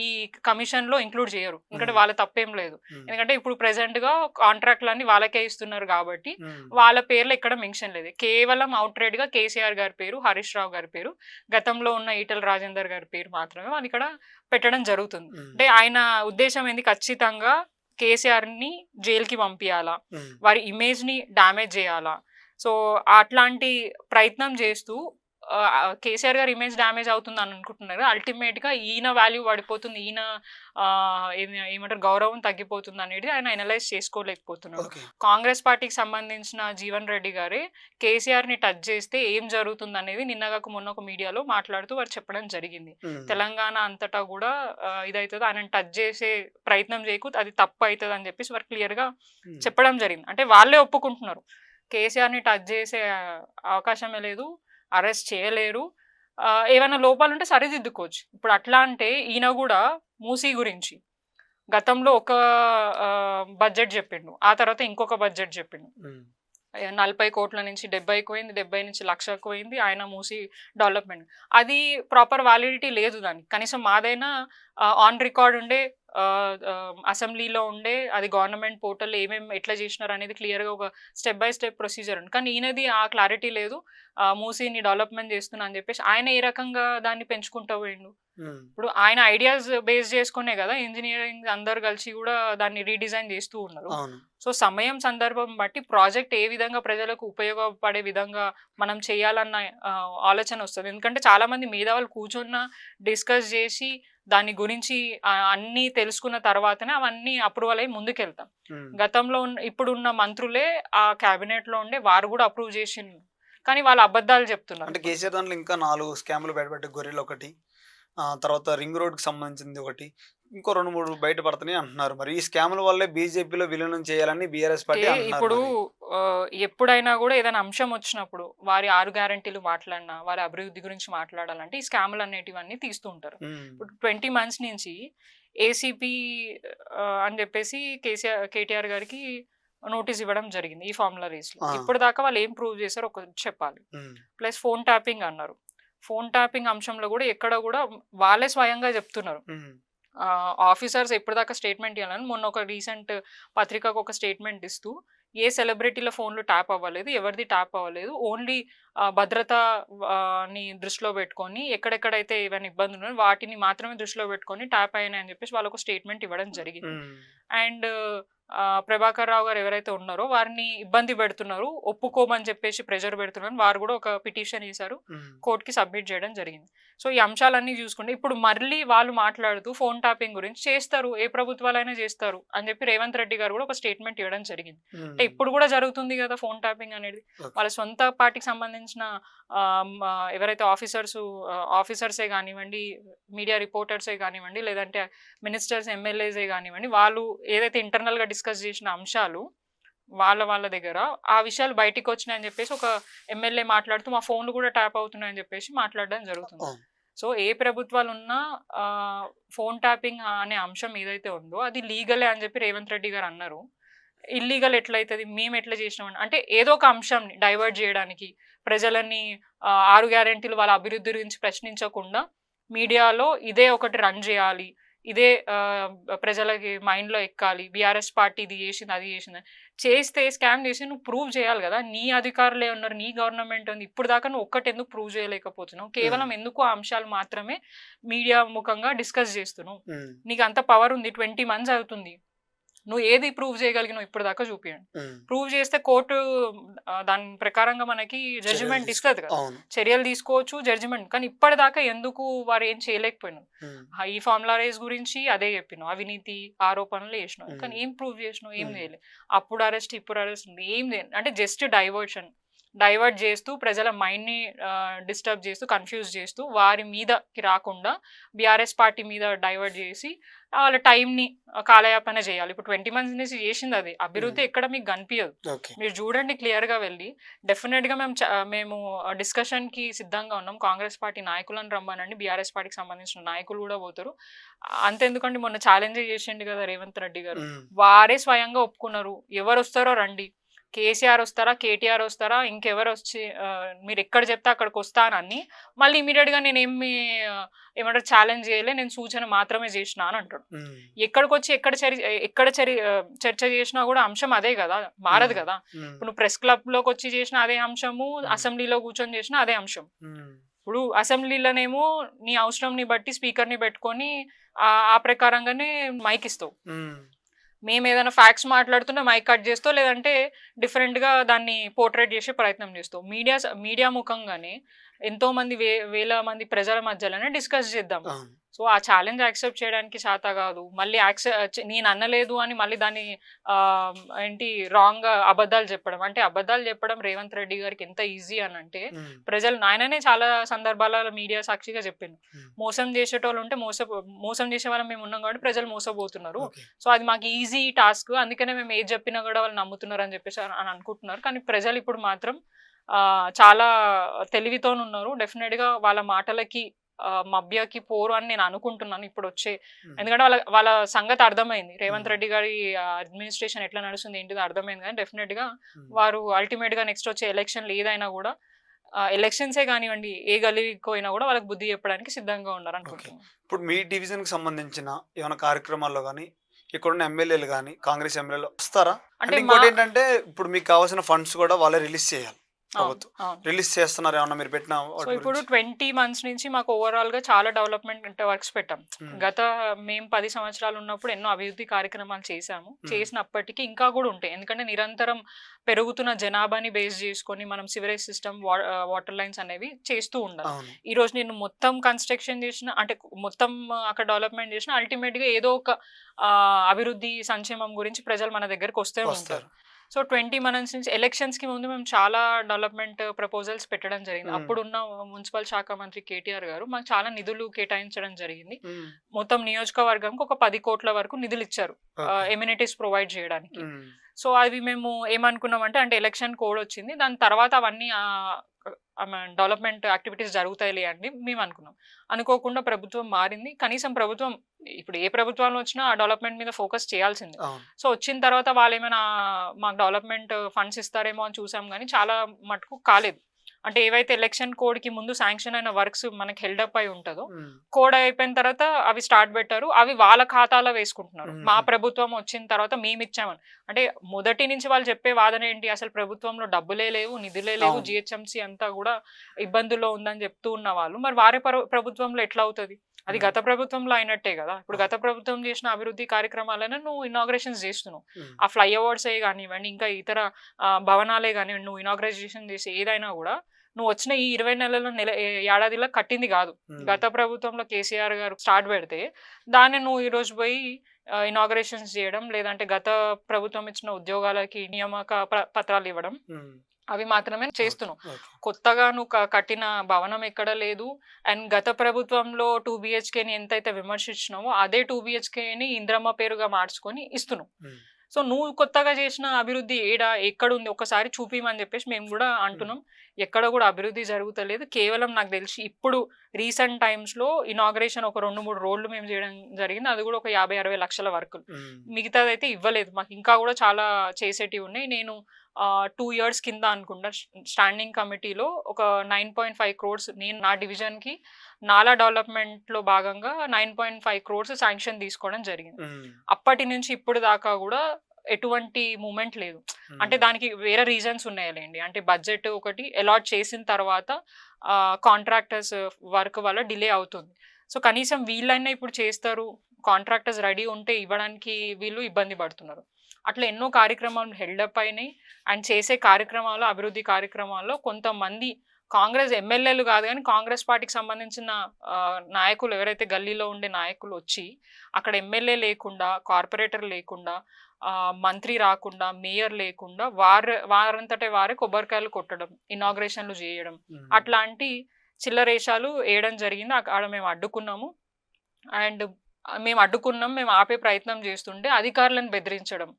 ఈ కమిషన్ లో ఇంక్లూడ్ చేయరు. ఎందుకంటే వాళ్ళ తప్పేం లేదు. ఎందుకంటే ఇప్పుడు ప్రెసెంట్ గా కాంట్రాక్ట్లన్నీ వాళ్ళకే ఇస్తున్నారు కాబట్టి వాళ్ళ పేర్లు ఎక్కడ మెన్షన్ లేదు. కేవలం అవుట్ రైట్ గా కేసీఆర్ గారి పేరు, హరీష్ రావు గారి పేరు, గతంలో ఉన్న ఈటెల రాజేందర్ గారి పేరు మాత్రమే వాళ్ళు ఇక్కడ పెట్టడం జరుగుతుంది. అంటే ఆయన ఉద్దేశం ఏంది? ఖచ్చితంగా కేసీఆర్ ని జైలుకి పంపించాలా, వారి ఇమేజ్ ని డ్యామేజ్ చేయాలా. సో అట్లాంటి ప్రయత్నం చేస్తూ కేసీఆర్ గారి ఇమేజ్ డ్యామేజ్ అవుతుంది అని అనుకుంటున్నారు. అల్టిమేట్ గా ఈయన వాల్యూ పడిపోతుంది, ఈయన ఏమంటారు గౌరవం తగ్గిపోతుంది అనేది ఆయన అనలైజ్ చేసుకోలేకపోతున్నారు. కాంగ్రెస్ పార్టీకి సంబంధించిన జీవన్ రెడ్డి గారే కేసీఆర్ ని టచ్ చేస్తే ఏం జరుగుతుంది అనేది నిన్నగాక మొన్న ఒక మీడియాలో మాట్లాడుతూ వారు చెప్పడం జరిగింది. తెలంగాణ అంతటా కూడా ఇదవుతుంది, ఆయన టచ్ చేసే ప్రయత్నం చేయకు, అది తప్పు అవుతుంది అని చెప్పేసి వారు క్లియర్ గా చెప్పడం జరిగింది. అంటే వాళ్ళే ఒప్పుకుంటున్నారు కేసీఆర్ ని టచ్ చేసే అవకాశమే లేదు, అరెస్ట్ చేయలేరు, ఏమైనా లోపాలు ఉంటే సరిదిద్దుకోవచ్చు. ఇప్పుడు అట్లా అంటే ఈయన కూడా మూసీ గురించి గతంలో ఒక బడ్జెట్ చెప్పిండు, ఆ తర్వాత ఇంకొక బడ్జెట్ చెప్పిండు. 40 కోట్ల నుంచి 70కి పోయింది, 70 నుంచి 1,00,000కి పోయింది ఆయన మూసీ డెవలప్మెంట్. అది ప్రాపర్ వ్యాలిడిటీ లేదు దానికి. కనీసం మాదైనా ఆన్ రికార్డ్ ఉండే, అసెంబ్లీలో ఉండే, అది గవర్నమెంట్ పోర్టల్ ఏమేమి ఎట్లా చేసినారు అనేది క్లియర్గా ఒక స్టెప్ బై స్టెప్ ప్రొసీజర్ ఉంది. కానీ ఈయనది ఆ క్లారిటీ లేదు. మూసీని డెవలప్మెంట్ చేస్తున్నా అని చెప్పేసి ఆయన ఏ రకంగా దాన్ని పెంచుకుంటూ పోయిండు. ఇప్పుడు ఆయన ఐడియాస్ బేస్ చేసుకునే కదా ఇంజనీరింగ్ అందరు కలిసి కూడా దాన్ని రీడిజైన్ చేస్తూ ఉన్నారు. సో సమయం సందర్భం బట్టి ప్రాజెక్ట్ ఏ విధంగా ప్రజలకు ఉపయోగపడే విధంగా మనం చేయాలన్న ఆలోచన వస్తుంది. ఎందుకంటే చాలా మంది మేధావులు కూర్చున్న డిస్కస్ చేసి దాని గురించి అన్ని తెలుసుకున్న తర్వాతనే అవన్నీ అప్రూవల్ అయ్యి ముందుకెళ్తాం. గతంలో ఇప్పుడున్న మంత్రులే ఆ క్యాబినెట్ లో ఉండే వారు కూడా అప్రూవ్ చేసిండ్రు, కానీ వాళ్ళు అబద్ధాలు చెప్తున్నారు. అంటే కేసీఆర్ దాంట్లో ఇంకా 4 స్కామ్లు బయటపడ్డాయి. గొర్రెలు ఒకటి, తర్వాత రింగ్ రోడ్ కి సంబంధించింది ఒకటి, ఇంకో 2-3 బయటపడుతున్నాయి అంటున్నారు. మరి ఈ స్కామ్ల వల్లే బీజేపీలో విలీనం చేయాలని బీఆర్ఎస్ పార్టీ ఇప్పుడు ఎప్పుడైనా కూడా ఏదైనా అంశం వచ్చినప్పుడు వారి 6 గ్యారంటీలు మాట్లాడినా, వారి అభివృద్ధి గురించి మాట్లాడాలంటే ఈ స్కామ్లు అనేటివన్నీ తీస్తూ ఉంటారు. ఇప్పుడు 20 months నుంచి ఏసీపీ అని చెప్పేసి కేటీఆర్ గారికి నోటీస్ ఇవ్వడం జరిగింది ఈ ఫార్ములా రేస్ లో. ఇప్పుడు దాకా వాళ్ళు ఏం ప్రూవ్ చేశారో ఒక చెప్పాలి. ప్లస్ ఫోన్ ట్యాపింగ్ అన్నారు. ఫోన్ ట్యాపింగ్ అంశంలో కూడా ఎక్కడ కూడా వాళ్ళే స్వయంగా చెప్తున్నారు. ఆఫీసర్స్ ఎప్పటిదాకా స్టేట్మెంట్ ఇవ్వాలని మొన్న ఒక రీసెంట్ పత్రికకు ఒక స్టేట్మెంట్ ఇస్తూ ఏ సెలబ్రిటీల ఫోన్లు ట్యాప్ అవ్వలేదు, ఎవరిది ట్యాప్ అవ్వలేదు. ఓన్లీ భద్రత ని దృష్టిలో పెట్టుకొని ఎక్కడెక్కడైతే ఏమైనా ఇబ్బందులు ఉన్నాయో వాటిని మాత్రమే దృష్టిలో పెట్టుకొని ట్యాప్ అయినాయి అని చెప్పేసి వాళ్ళొక స్టేట్మెంట్ ఇవ్వడం జరిగింది. అండ్ ప్రభాకర్ రావు గారు ఎవరైతే ఉన్నారో వారిని ఇబ్బంది పెడుతున్నారు, ఒప్పుకోమని చెప్పేసి ప్రెజర్ పెడుతున్నారు, వారు కూడా ఒక పిటిషన్ చేశారు, కోర్టుకి సబ్మిట్ చేయడం జరిగింది. సో ఈ అంశాలన్నీ చూసుకుంటే ఇప్పుడు మళ్ళీ వాళ్ళు మాట్లాడుతూ ఫోన్ ట్యాపింగ్ గురించి చేస్తారు, ఏ ప్రభుత్వాలైనా చేస్తారు అని చెప్పి రేవంత్ రెడ్డి గారు కూడా ఒక స్టేట్మెంట్ ఇవ్వడం జరిగింది. అంటే ఇప్పుడు కూడా జరుగుతుంది కదా ఫోన్ ట్యాపింగ్ అనేది. వాళ్ళ సొంత పార్టీకి సంబంధించిన ఎవరైతే ఆఫీసర్సే కానివ్వండి, మీడియా రిపోర్టర్సే కానివ్వండి, లేదంటే మినిస్టర్స్ ఎమ్మెల్యేసే కానివ్వండి, వాళ్ళు ఏదైతే ఇంటర్నల్ గా డిస్కస్ చేసిన అంశాలు వాళ్ళ దగ్గర ఆ విషయాలు బయటికి వచ్చినాయని చెప్పేసి ఒక ఎమ్మెల్యే మాట్లాడుతూ మా ఫోన్లు కూడా ట్యాప్ అవుతున్నాయని చెప్పేసి మాట్లాడడం జరుగుతుంది. సో ఏ ప్రభుత్వాలు ఉన్నా ఫోన్ ట్యాపింగ్ అనే అంశం ఏదైతే ఉందో అది లీగలే అని చెప్పి రేవంత్ రెడ్డి గారు అన్నారు. ఇల్లీగల్ ఎట్లయితుంది, మేము ఎట్లా చేసినామని అంటే ఏదో ఒక అంశాన్ని డైవర్ట్ చేయడానికి, ప్రజలని 6 గ్యారెంటీలు వాళ్ళ అభివృద్ధి గురించి ప్రశ్నించకుండా మీడియాలో ఇదే ఒకటి రన్ చేయాలి, ఇదే ప్రజలకి మైండ్లో ఎక్కాలి, బీఆర్ఎస్ పార్టీ ఇది చేసింది అది చేసింది చేస్తే స్కామ్ చేసి నువ్వు ప్రూవ్ చేయాలి కదా. నీ అధికారులే ఉన్నారు, నీ గవర్నమెంట్ ఉంది, ఇప్పుడు దాకా నువ్వు ఒక్కటి ఎందుకు ప్రూవ్ చేయలేకపోతున్నావు, కేవలం ఎందుకు ఆ అంశాలు మాత్రమే మీడియా ముఖంగా డిస్కస్ చేస్తున్నావు, నీకు అంత పవర్ ఉంది, 20 months అవుతుంది, నువ్వు ఏది ప్రూవ్ చేయగలిగినావు ఇప్పుడు దాకా చూపియండి. ప్రూవ్ చేస్తే కోర్టు దాని ప్రకారంగా మనకి జడ్జిమెంట్ ఇస్తుంది కదా, చర్యలు తీసుకోవచ్చు, జడ్జిమెంట్. కానీ ఇప్పటిదాకా ఎందుకు వారు ఏం చేయలేకపోయినావు? ఈ ఫార్ములా రైజ్ గురించి అదే చెప్పినావు, అవినీతి ఆరోపణలు చేసినావు, కానీ ఏం ప్రూవ్ చేసినావు? ఏం చేయలేదు. అప్పుడు అరెస్ట్ ఇప్పుడు అరెస్ట్ ఏం చేయలేదు. అంటే జస్ట్ డైవర్ట్ చేస్తూ ప్రజల మైండ్ని డిస్టర్బ్ చేస్తూ కన్ఫ్యూజ్ చేస్తూ వారి మీదకి రాకుండా బీఆర్ఎస్ పార్టీ మీద డైవర్ట్ చేసి వాళ్ళ టైంని కాలయాపన చేయాలి. ఇప్పుడు 20 months నుంచి చేసింది అది అభివృద్ధి ఎక్కడ మీకు కనిపించదు. మీరు చూడండి క్లియర్గా వెళ్ళి. డెఫినెట్గా మేము డిస్కషన్కి సిద్ధంగా ఉన్నాం. కాంగ్రెస్ పార్టీ నాయకులను రమ్మనండి, బీఆర్ఎస్ పార్టీకి సంబంధించిన నాయకులు కూడా పోతారు. అంతెందుకంటే మొన్న ఛాలెంజ్ చేసిండు కదా రేవంత్ రెడ్డి గారు, వారే స్వయంగా ఒప్పుకున్నారు, ఎవరు వస్తారో రండి, కేసీఆర్ వస్తారా, కేటీఆర్ వస్తారా, ఇంకెవరు వచ్చి మీరు ఎక్కడ చెప్తే అక్కడికి వస్తానని మళ్ళీ ఇమీడియట్గా నేను ఏమంటారు ఛాలెంజ్ చేయలే, నేను సూచన మాత్రమే చేసిన అని అంటాడు. ఎక్కడికి వచ్చి ఎక్కడ చర్చ చేసినా కూడా అంశం అదే కదా, మారదు కదా. ఇప్పుడు నువ్వు ప్రెస్ క్లబ్లోకి వచ్చి చేసిన అదే అంశము, అసెంబ్లీలో కూర్చొని చేసిన అదే అంశం. ఇప్పుడు అసెంబ్లీలోనేమో నీ అవసరంని బట్టి స్పీకర్ని పెట్టుకొని ఆ ప్రకారంగానే మైక్ ఇస్తావు. మేము ఏదైనా ఫ్యాక్ట్స్ మాట్లాడుతున్నా మైక్ కట్ చేస్తావు, లేదంటే డిఫరెంట్గా దాన్ని పోర్ట్రేట్ చేసే ప్రయత్నం చేస్తావు. మీడియా ముఖంగానే ఎంతో మంది వేల మంది ప్రజల మధ్యలోనే డిస్కస్ చేద్దాం. సో ఆ ఛాలెంజ్ యాక్సెప్ట్ చేయడానికి చేత కాదు. మళ్ళీ నేను అనలేదు అని మళ్ళీ దాన్ని ఏంటి రాంగ్ అబద్ధాలు చెప్పడం. అంటే అబద్ధాలు చెప్పడం రేవంత్ రెడ్డి గారికి ఎంత ఈజీ అని అంటే, ప్రజలు ఆయననే చాలా సందర్భాలలో మీడియా సాక్షిగా చెప్పిండు, మోసం చేసేటోళ్ళు ఉంటే మోసం చేసే వాళ్ళం మేము ఉన్నాం కాబట్టి ప్రజలు మోసపోతున్నారు. సో అది మాకు ఈజీ టాస్క్, అందుకనే మేము ఏది చెప్పినా కూడా వాళ్ళు నమ్ముతున్నారు అని చెప్పేసి అని అనుకుంటున్నారు. కానీ ప్రజలు ఇప్పుడు మాత్రం చాలా తెలివితో ఉన్నారు. డెఫినెట్గా వాళ్ళ మాటలకి మభ్యకి పోరు అని నేను అనుకుంటున్నాను ఇప్పుడు వచ్చే. ఎందుకంటే వాళ్ళ సంగతి అర్థమైంది, రేవంత్ రెడ్డి గారి అడ్మినిస్ట్రేషన్ ఎట్లా నడుస్తుంది ఏంటిది అర్థమైంది. కానీ డెఫినెట్ గా వారు అల్టిమేట్ గా నెక్స్ట్ వచ్చే ఎలక్షన్లు ఏదైనా కూడా ఎలక్షన్సే కానివ్వండి, ఏ గలీకి అయినా కూడా వాళ్ళకి బుద్ధి చెప్పడానికి సిద్ధంగా ఉన్నారు అనుకుంటున్నాను. ఇప్పుడు మీ డివిజన్ కి సంబంధించిన ఏమైనా కార్యక్రమాల్లో కానీ ఇక్కడున్న ఎమ్మెల్యేలు కానీ కాంగ్రెస్ ఎమ్మెల్యేలు వస్తారా? అంటే ఇంకోటి ఏంటంటే ఇప్పుడు మీకు కావాల్సిన ఫండ్స్ కూడా వాళ్ళే రిలీజ్ చేయాలి, రిలీజ్ చేస్తున్నారు ఏమన్నా మీరు పెట్టిన? సో ఇప్పుడు 20 months నుంచి మాకు ఓవరాల్ గా చాలా డెవలప్మెంట్ వర్క్స్ పెట్టాం. గత మేము 10 సంవత్సరాలు ఉన్నప్పుడు ఎన్నో అభివృద్ధి కార్యక్రమాలు చేసినప్పటికీ ఇంకా కూడా ఉంటాయి. ఎందుకంటే నిరంతరం పెరుగుతున్న జనాభాని బేస్ చేసుకొని మనం సివరేజ్ సిస్టమ్, వాటర్ లైన్స్ అనేవి చేస్తూ ఉండాలి. ఈ రోజు నేను మొత్తం కన్స్ట్రక్షన్ చేసిన అంటే మొత్తం అక్కడ డెవలప్మెంట్ చేసిన అల్టిమేట్ గా ఏదో ఒక అభివృద్ధి సంక్షేమం గురించి ప్రజలు మన దగ్గరకు వస్తే ఉంటారు. సో 20 months నుంచి ఎలక్షన్స్ కి ముందు మేము చాలా డెవలప్మెంట్ ప్రపోజల్స్ పెట్టడం జరిగింది. అప్పుడున్న మున్సిపల్ శాఖ మంత్రి కేటీఆర్ గారు మాకు చాలా నిధులు కేటాయించడం జరిగింది. మొత్తం నియోజకవర్గంకి ఒక 10 కోట్ల వరకు నిధులు ఇచ్చారు ఎమ్యూనిటీస్ ప్రొవైడ్ చేయడానికి. సో అవి మేము ఏమనుకున్నామంటే, అంటే ఎలక్షన్ కోడ్ వచ్చింది, దాని తర్వాత అవన్నీ డెవలప్మెంట్ యాక్టివిటీస్ జరుగుతాయిలే అండి మేము అనుకున్నాం. అనుకోకుండా ప్రభుత్వం మారింది. కనీసం ప్రభుత్వం ఇప్పుడు ఏ ప్రభుత్వంలో వచ్చినా ఆ డెవలప్మెంట్ మీద ఫోకస్ చేయాల్సిందే. సో వచ్చిన తర్వాత వాళ్ళు ఏమైనా మాకు డెవలప్మెంట్ ఫండ్స్ ఇస్తారేమో అని చూసాం, కానీ చాలా మటుకు కాలేదు. అంటే ఏవైతే ఎలక్షన్ కోడ్ కి ముందు శాంక్షన్ అయిన వర్క్స్ మనకి హెల్డప్ అయి ఉంటుందో ఉమ్, కోడ్ అయిపోయిన తర్వాత అవి స్టార్ట్ పెట్టారు, అవి వాళ్ళ ఖాతాలో వేసుకుంటున్నారు. మ్మ్. మా ప్రభుత్వం వచ్చిన తర్వాత మేము ఇచ్చామని. అంటే మొదటి నుంచి వాళ్ళు చెప్పే వాదన ఏంటి, అసలు ప్రభుత్వంలో డబ్బులే లేవు, నిధులే లేవు, అవును. జిహెచ్ఎంసీ అంతా కూడా ఇబ్బందుల్లో ఉందని చెప్తూ ఉన్న వాళ్ళు మరి వారి ప్రభుత్వంలో ఎట్లా అవుతుంది? అది గత ప్రభుత్వంలో అయినట్టే కదా. ఇప్పుడు గత ప్రభుత్వం చేసిన అభివృద్ధి కార్యక్రమాలను నువ్వు ఇనాగ్రేషన్స్ చేస్తున్నావు. ఉమ్, ఆ ఫ్లై ఓవర్స్ కానివ్వండి, ఇంకా ఇతర భవనాలే కానివ్వండి, నువ్వు ఇనాగ్రేషన్ చేసి ఏదైనా కూడా నువ్వు వచ్చిన ఈ 20 నెలల ఏడాదిలో కట్టింది కాదు. ఉమ్, గత ప్రభుత్వంలో కేసీఆర్ గారు స్టార్ట్ పెడితే దాన్ని నువ్వు ఈ రోజు పోయి ఇనాగ్రేషన్స్ చేయడం, లేదంటే గత ప్రభుత్వం ఇచ్చిన ఉద్యోగాలకి నియామక పత్రాలు ఇవ్వడం, ఉమ్, అవి మాత్రమే చేస్తున్నావు. ఓకే. కొత్తగా నువ్వు కట్టిన భవనం ఎక్కడ లేదు. అండ్ గత ప్రభుత్వంలో 2 BHKని ఎంతైతే విమర్శించినావో అదే 2 BHKని ఇంద్రమ్మ పేరుగా మార్చుకొని ఇస్తున్నావు. ఉమ్, సో నువ్వు కొత్తగా చేసిన అభివృద్ధి ఎక్కడుంది ఒకసారి చూపిమని చెప్పేసి మేము కూడా అంటున్నాం. ఎక్కడ కూడా అభివృద్ధి జరుగుతలేదు. కేవలం నాకు తెలిసి ఇప్పుడు రీసెంట్ టైమ్స్లో ఇనాగ్రేషన్ ఒక 2-3 రోడ్లు మేము చేయడం జరిగింది. అది కూడా ఒక 50-60 లక్షల వర్కులు. ఉమ్, మిగతాదైతే ఇవ్వలేదు. మాకు ఇంకా కూడా చాలా చేసేటివి ఉన్నాయి. నేను 2 years కింద అనుకుంటా స్టాండింగ్ కమిటీలో ఒక 9.5 crores నేను నా డివిజన్కి నాలా డెవలప్మెంట్లో భాగంగా 9.5 crores శాంక్షన్ తీసుకోవడం జరిగింది. ఉమ్, అప్పటి నుంచి ఇప్పుడు దాకా కూడా ఎటువంటి మూమెంట్ లేదు. ఉమ్, అంటే దానికి వేరే రీజన్స్ ఉన్నాయండి. అంటే బడ్జెట్ ఒకటి అలాట్ చేసిన తర్వాత కాంట్రాక్టర్స్ వర్క్ వల్ల డిలే అవుతుంది. సో కనీసం వీళ్ళైనా ఇప్పుడు చేస్తారు, కాంట్రాక్టర్స్ రెడీ ఉంటే ఇవ్వడానికి వీళ్ళు ఇబ్బంది పడుతున్నారు. అట్లా ఎన్నో కార్యక్రమాలు హెల్డప్ అయినాయి. అండ్ చేసే కార్యక్రమాలు, అభివృద్ధి కార్యక్రమాల్లో కొంతమంది కాంగ్రెస్ ఎమ్మెల్యేలు కాదు కానీ కాంగ్రెస్ పార్టీకి సంబంధించిన నాయకులు ఎవరైతే గల్లీలో ఉండే నాయకులు వచ్చి అక్కడ ఎమ్మెల్యే లేకుండా, కార్పొరేటర్ లేకుండా, మంత్రి రాకుండా, మేయర్ లేకుండా వారంతటే వారే కొబ్బరికాయలు కొట్టడం, ఇనాగ్రేషన్లు చేయడం, ఉమ్, అట్లాంటి చిల్లరేషాలు వేయడం జరిగింది. అక్కడ మేము అడ్డుకున్నాము. అండ్ మేము అడ్డుకున్నాం, మేము ఆపే ప్రయత్నం చేస్తుంటే అధికారులను బెదిరించడం,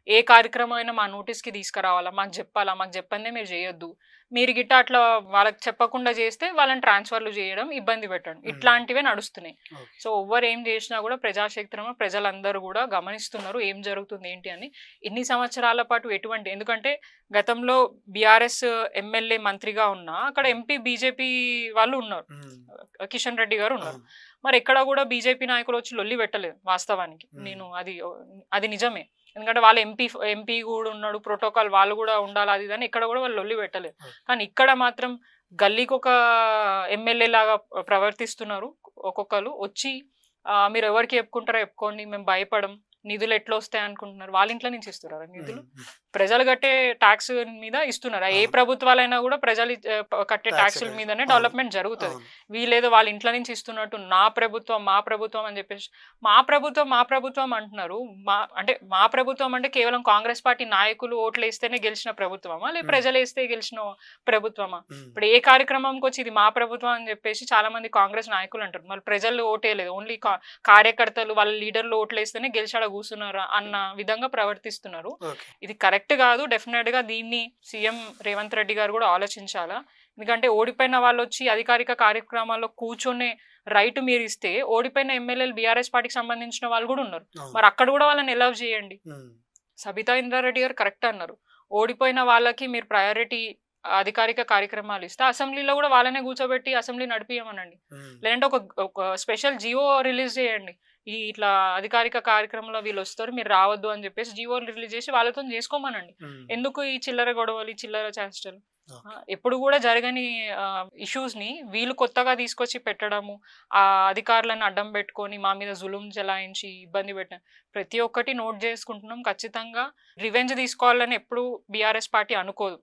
ఏ కార్యక్రమం అయినా మా నోటీస్కి తీసుకురావాలా, మాకు చెప్పాలా, మాకు చెప్పందే మీరు చేయొద్దు, మీరు గిట్ట అట్లా వాళ్ళకి చెప్పకుండా చేస్తే వాళ్ళని ట్రాన్స్ఫర్లు చేయడం, ఇబ్బంది పెట్టడం, ఇట్లాంటివే నడుస్తున్నాయి. ఓకే. సో ఎవరు ఏం చేసినా కూడా ప్రజాక్షేత్రంలో ప్రజలందరూ కూడా గమనిస్తున్నారు ఏం జరుగుతుంది ఏంటి అని. ఇన్ని సంవత్సరాల పాటు ఎందుకంటే గతంలో బీఆర్ఎస్ ఎమ్మెల్యే మంత్రిగా ఉన్నా అక్కడ ఎంపీ బీజేపీ వాళ్ళు ఉన్నారు, ఉమ్, కిషన్ రెడ్డి గారు ఉన్నారు. అవును. మరి ఎక్కడ కూడా బీజేపీ నాయకులు వచ్చి లొల్లి పెట్టలేదు వాస్తవానికి. నేను అది నిజమే. ఎందుకంటే వాళ్ళ ఎంపీ కూడా ఉన్నాడు, ప్రోటోకాల్ వాళ్ళు కూడా ఉండాలి, అది అని ఎక్కడ కూడా వాళ్ళు లొల్లి పెట్టలేదు. కానీ ఇక్కడ మాత్రం గల్లీకి ఒక ఎమ్మెల్యే లాగా ప్రవర్తిస్తున్నారు. ఒక్కొక్కరు వచ్చి మీరు ఎవరికి చెప్పుకుంటారో చెప్పుకోండి, మేము భయపడం, నిధులు ఎట్లా వస్తాయి అనుకుంటున్నారు, వాళ్ళ ఇంట్లో నుంచి ఇస్తున్నారు నిధులు. ప్రజలు కట్టే ట్యాక్స్ మీద ఇస్తున్నారు. ఏ ప్రభుత్వాలైనా కూడా ప్రజలు కట్టే ట్యాక్సుల మీదనే డెవలప్మెంట్ జరుగుతుంది. వీళ్ళేదో వాళ్ళ ఇంట్లో నుంచి ఇస్తున్నట్టు మా ప్రభుత్వం అని చెప్పేసి మా ప్రభుత్వం అంటున్నారు. మా ప్రభుత్వం అంటే కేవలం కాంగ్రెస్ పార్టీ నాయకులు ఓట్లు వేస్తేనే గెలిచిన ప్రభుత్వమా, లేదా ప్రజలు వేస్తే గెలిచిన ప్రభుత్వమా? ఇప్పుడు ఏ కార్యక్రమంకి వచ్చి ఇది మా ప్రభుత్వం అని చెప్పేసి చాలా మంది కాంగ్రెస్ నాయకులు అంటారు. మళ్ళీ ప్రజలు ఓటేయలేదు, ఓన్లీ కార్యకర్తలు వాళ్ళ లీడర్లు ఓట్లు వేస్తేనే గెలిచాడ కూర్చున్నారు అన్న విధంగా ప్రవర్తిస్తున్నారు. ఇది కరెక్ట్ కాదు. డెఫినెట్ గా దీన్ని సీఎం రేవంత్ రెడ్డి గారు కూడా ఆలోచించాలా. ఎందుకంటే ఓడిపోయిన వాళ్ళు వచ్చి అధికారిక కార్యక్రమాల్లో కూర్చొనే రైట్ మీరు ఇస్తే, ఓడిపోయిన ఎమ్మెల్యేలు బీఆర్ఎస్ పార్టీకి సంబంధించిన వాళ్ళు కూడా ఉన్నారు. మరి అక్కడ కూడా వాళ్ళని ఎలవ్ చేయండి. సబితా ఇంద్రారెడ్డి గారు కరెక్ట్ అన్నారు, ఓడిపోయిన వాళ్ళకి మీరు ప్రయారిటీ అధికారిక కార్యక్రమాలు ఇస్తే అసెంబ్లీలో కూడా వాళ్ళనే కూర్చోబెట్టి అసెంబ్లీ నడిపియమనండి. లేదంటే ఒక స్పెషల్ జియో రిలీజ్ చేయండి, ఇట్లా అధికారిక కార్యక్రమంలో వీళ్ళు వస్తారు మీరు రావద్దు అని చెప్పేసి జియో రిలీజ్ చేసి వాళ్ళతో చేసుకోమనండి. ఎందుకు ఈ చిల్లర గొడవలు, ఈ చిల్లర చేష్టలు? ఎప్పుడు కూడా జరగని ఇష్యూస్ ని వీళ్ళు కొత్తగా తీసుకొచ్చి పెట్టడము, ఆ అధికారులను అడ్డం పెట్టుకొని మా మీద జులుం చెలాయించి ఇబ్బంది పెట్టడం, ప్రతి ఒక్కటి నోట్ చేసుకుంటున్నాం. ఖచ్చితంగా రివెంజ్ తీసుకోవాలని ఎప్పుడు బీఆర్ఎస్ పార్టీ అనుకోదు.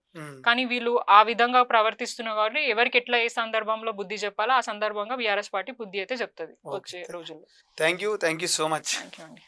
కానీ వీళ్ళు ఆ విధంగా ప్రవర్తిస్తున్నారు కాబట్టి ఎవరికి ఎట్లా ఏ సందర్భంలో బుద్ధి చెప్పాలో ఆ సందర్భంగా బీఆర్ఎస్ పార్టీ బుద్ధి అయితే చెప్తుంది వచ్చే రోజుల్లో. Thank you so much. Thank you అండి.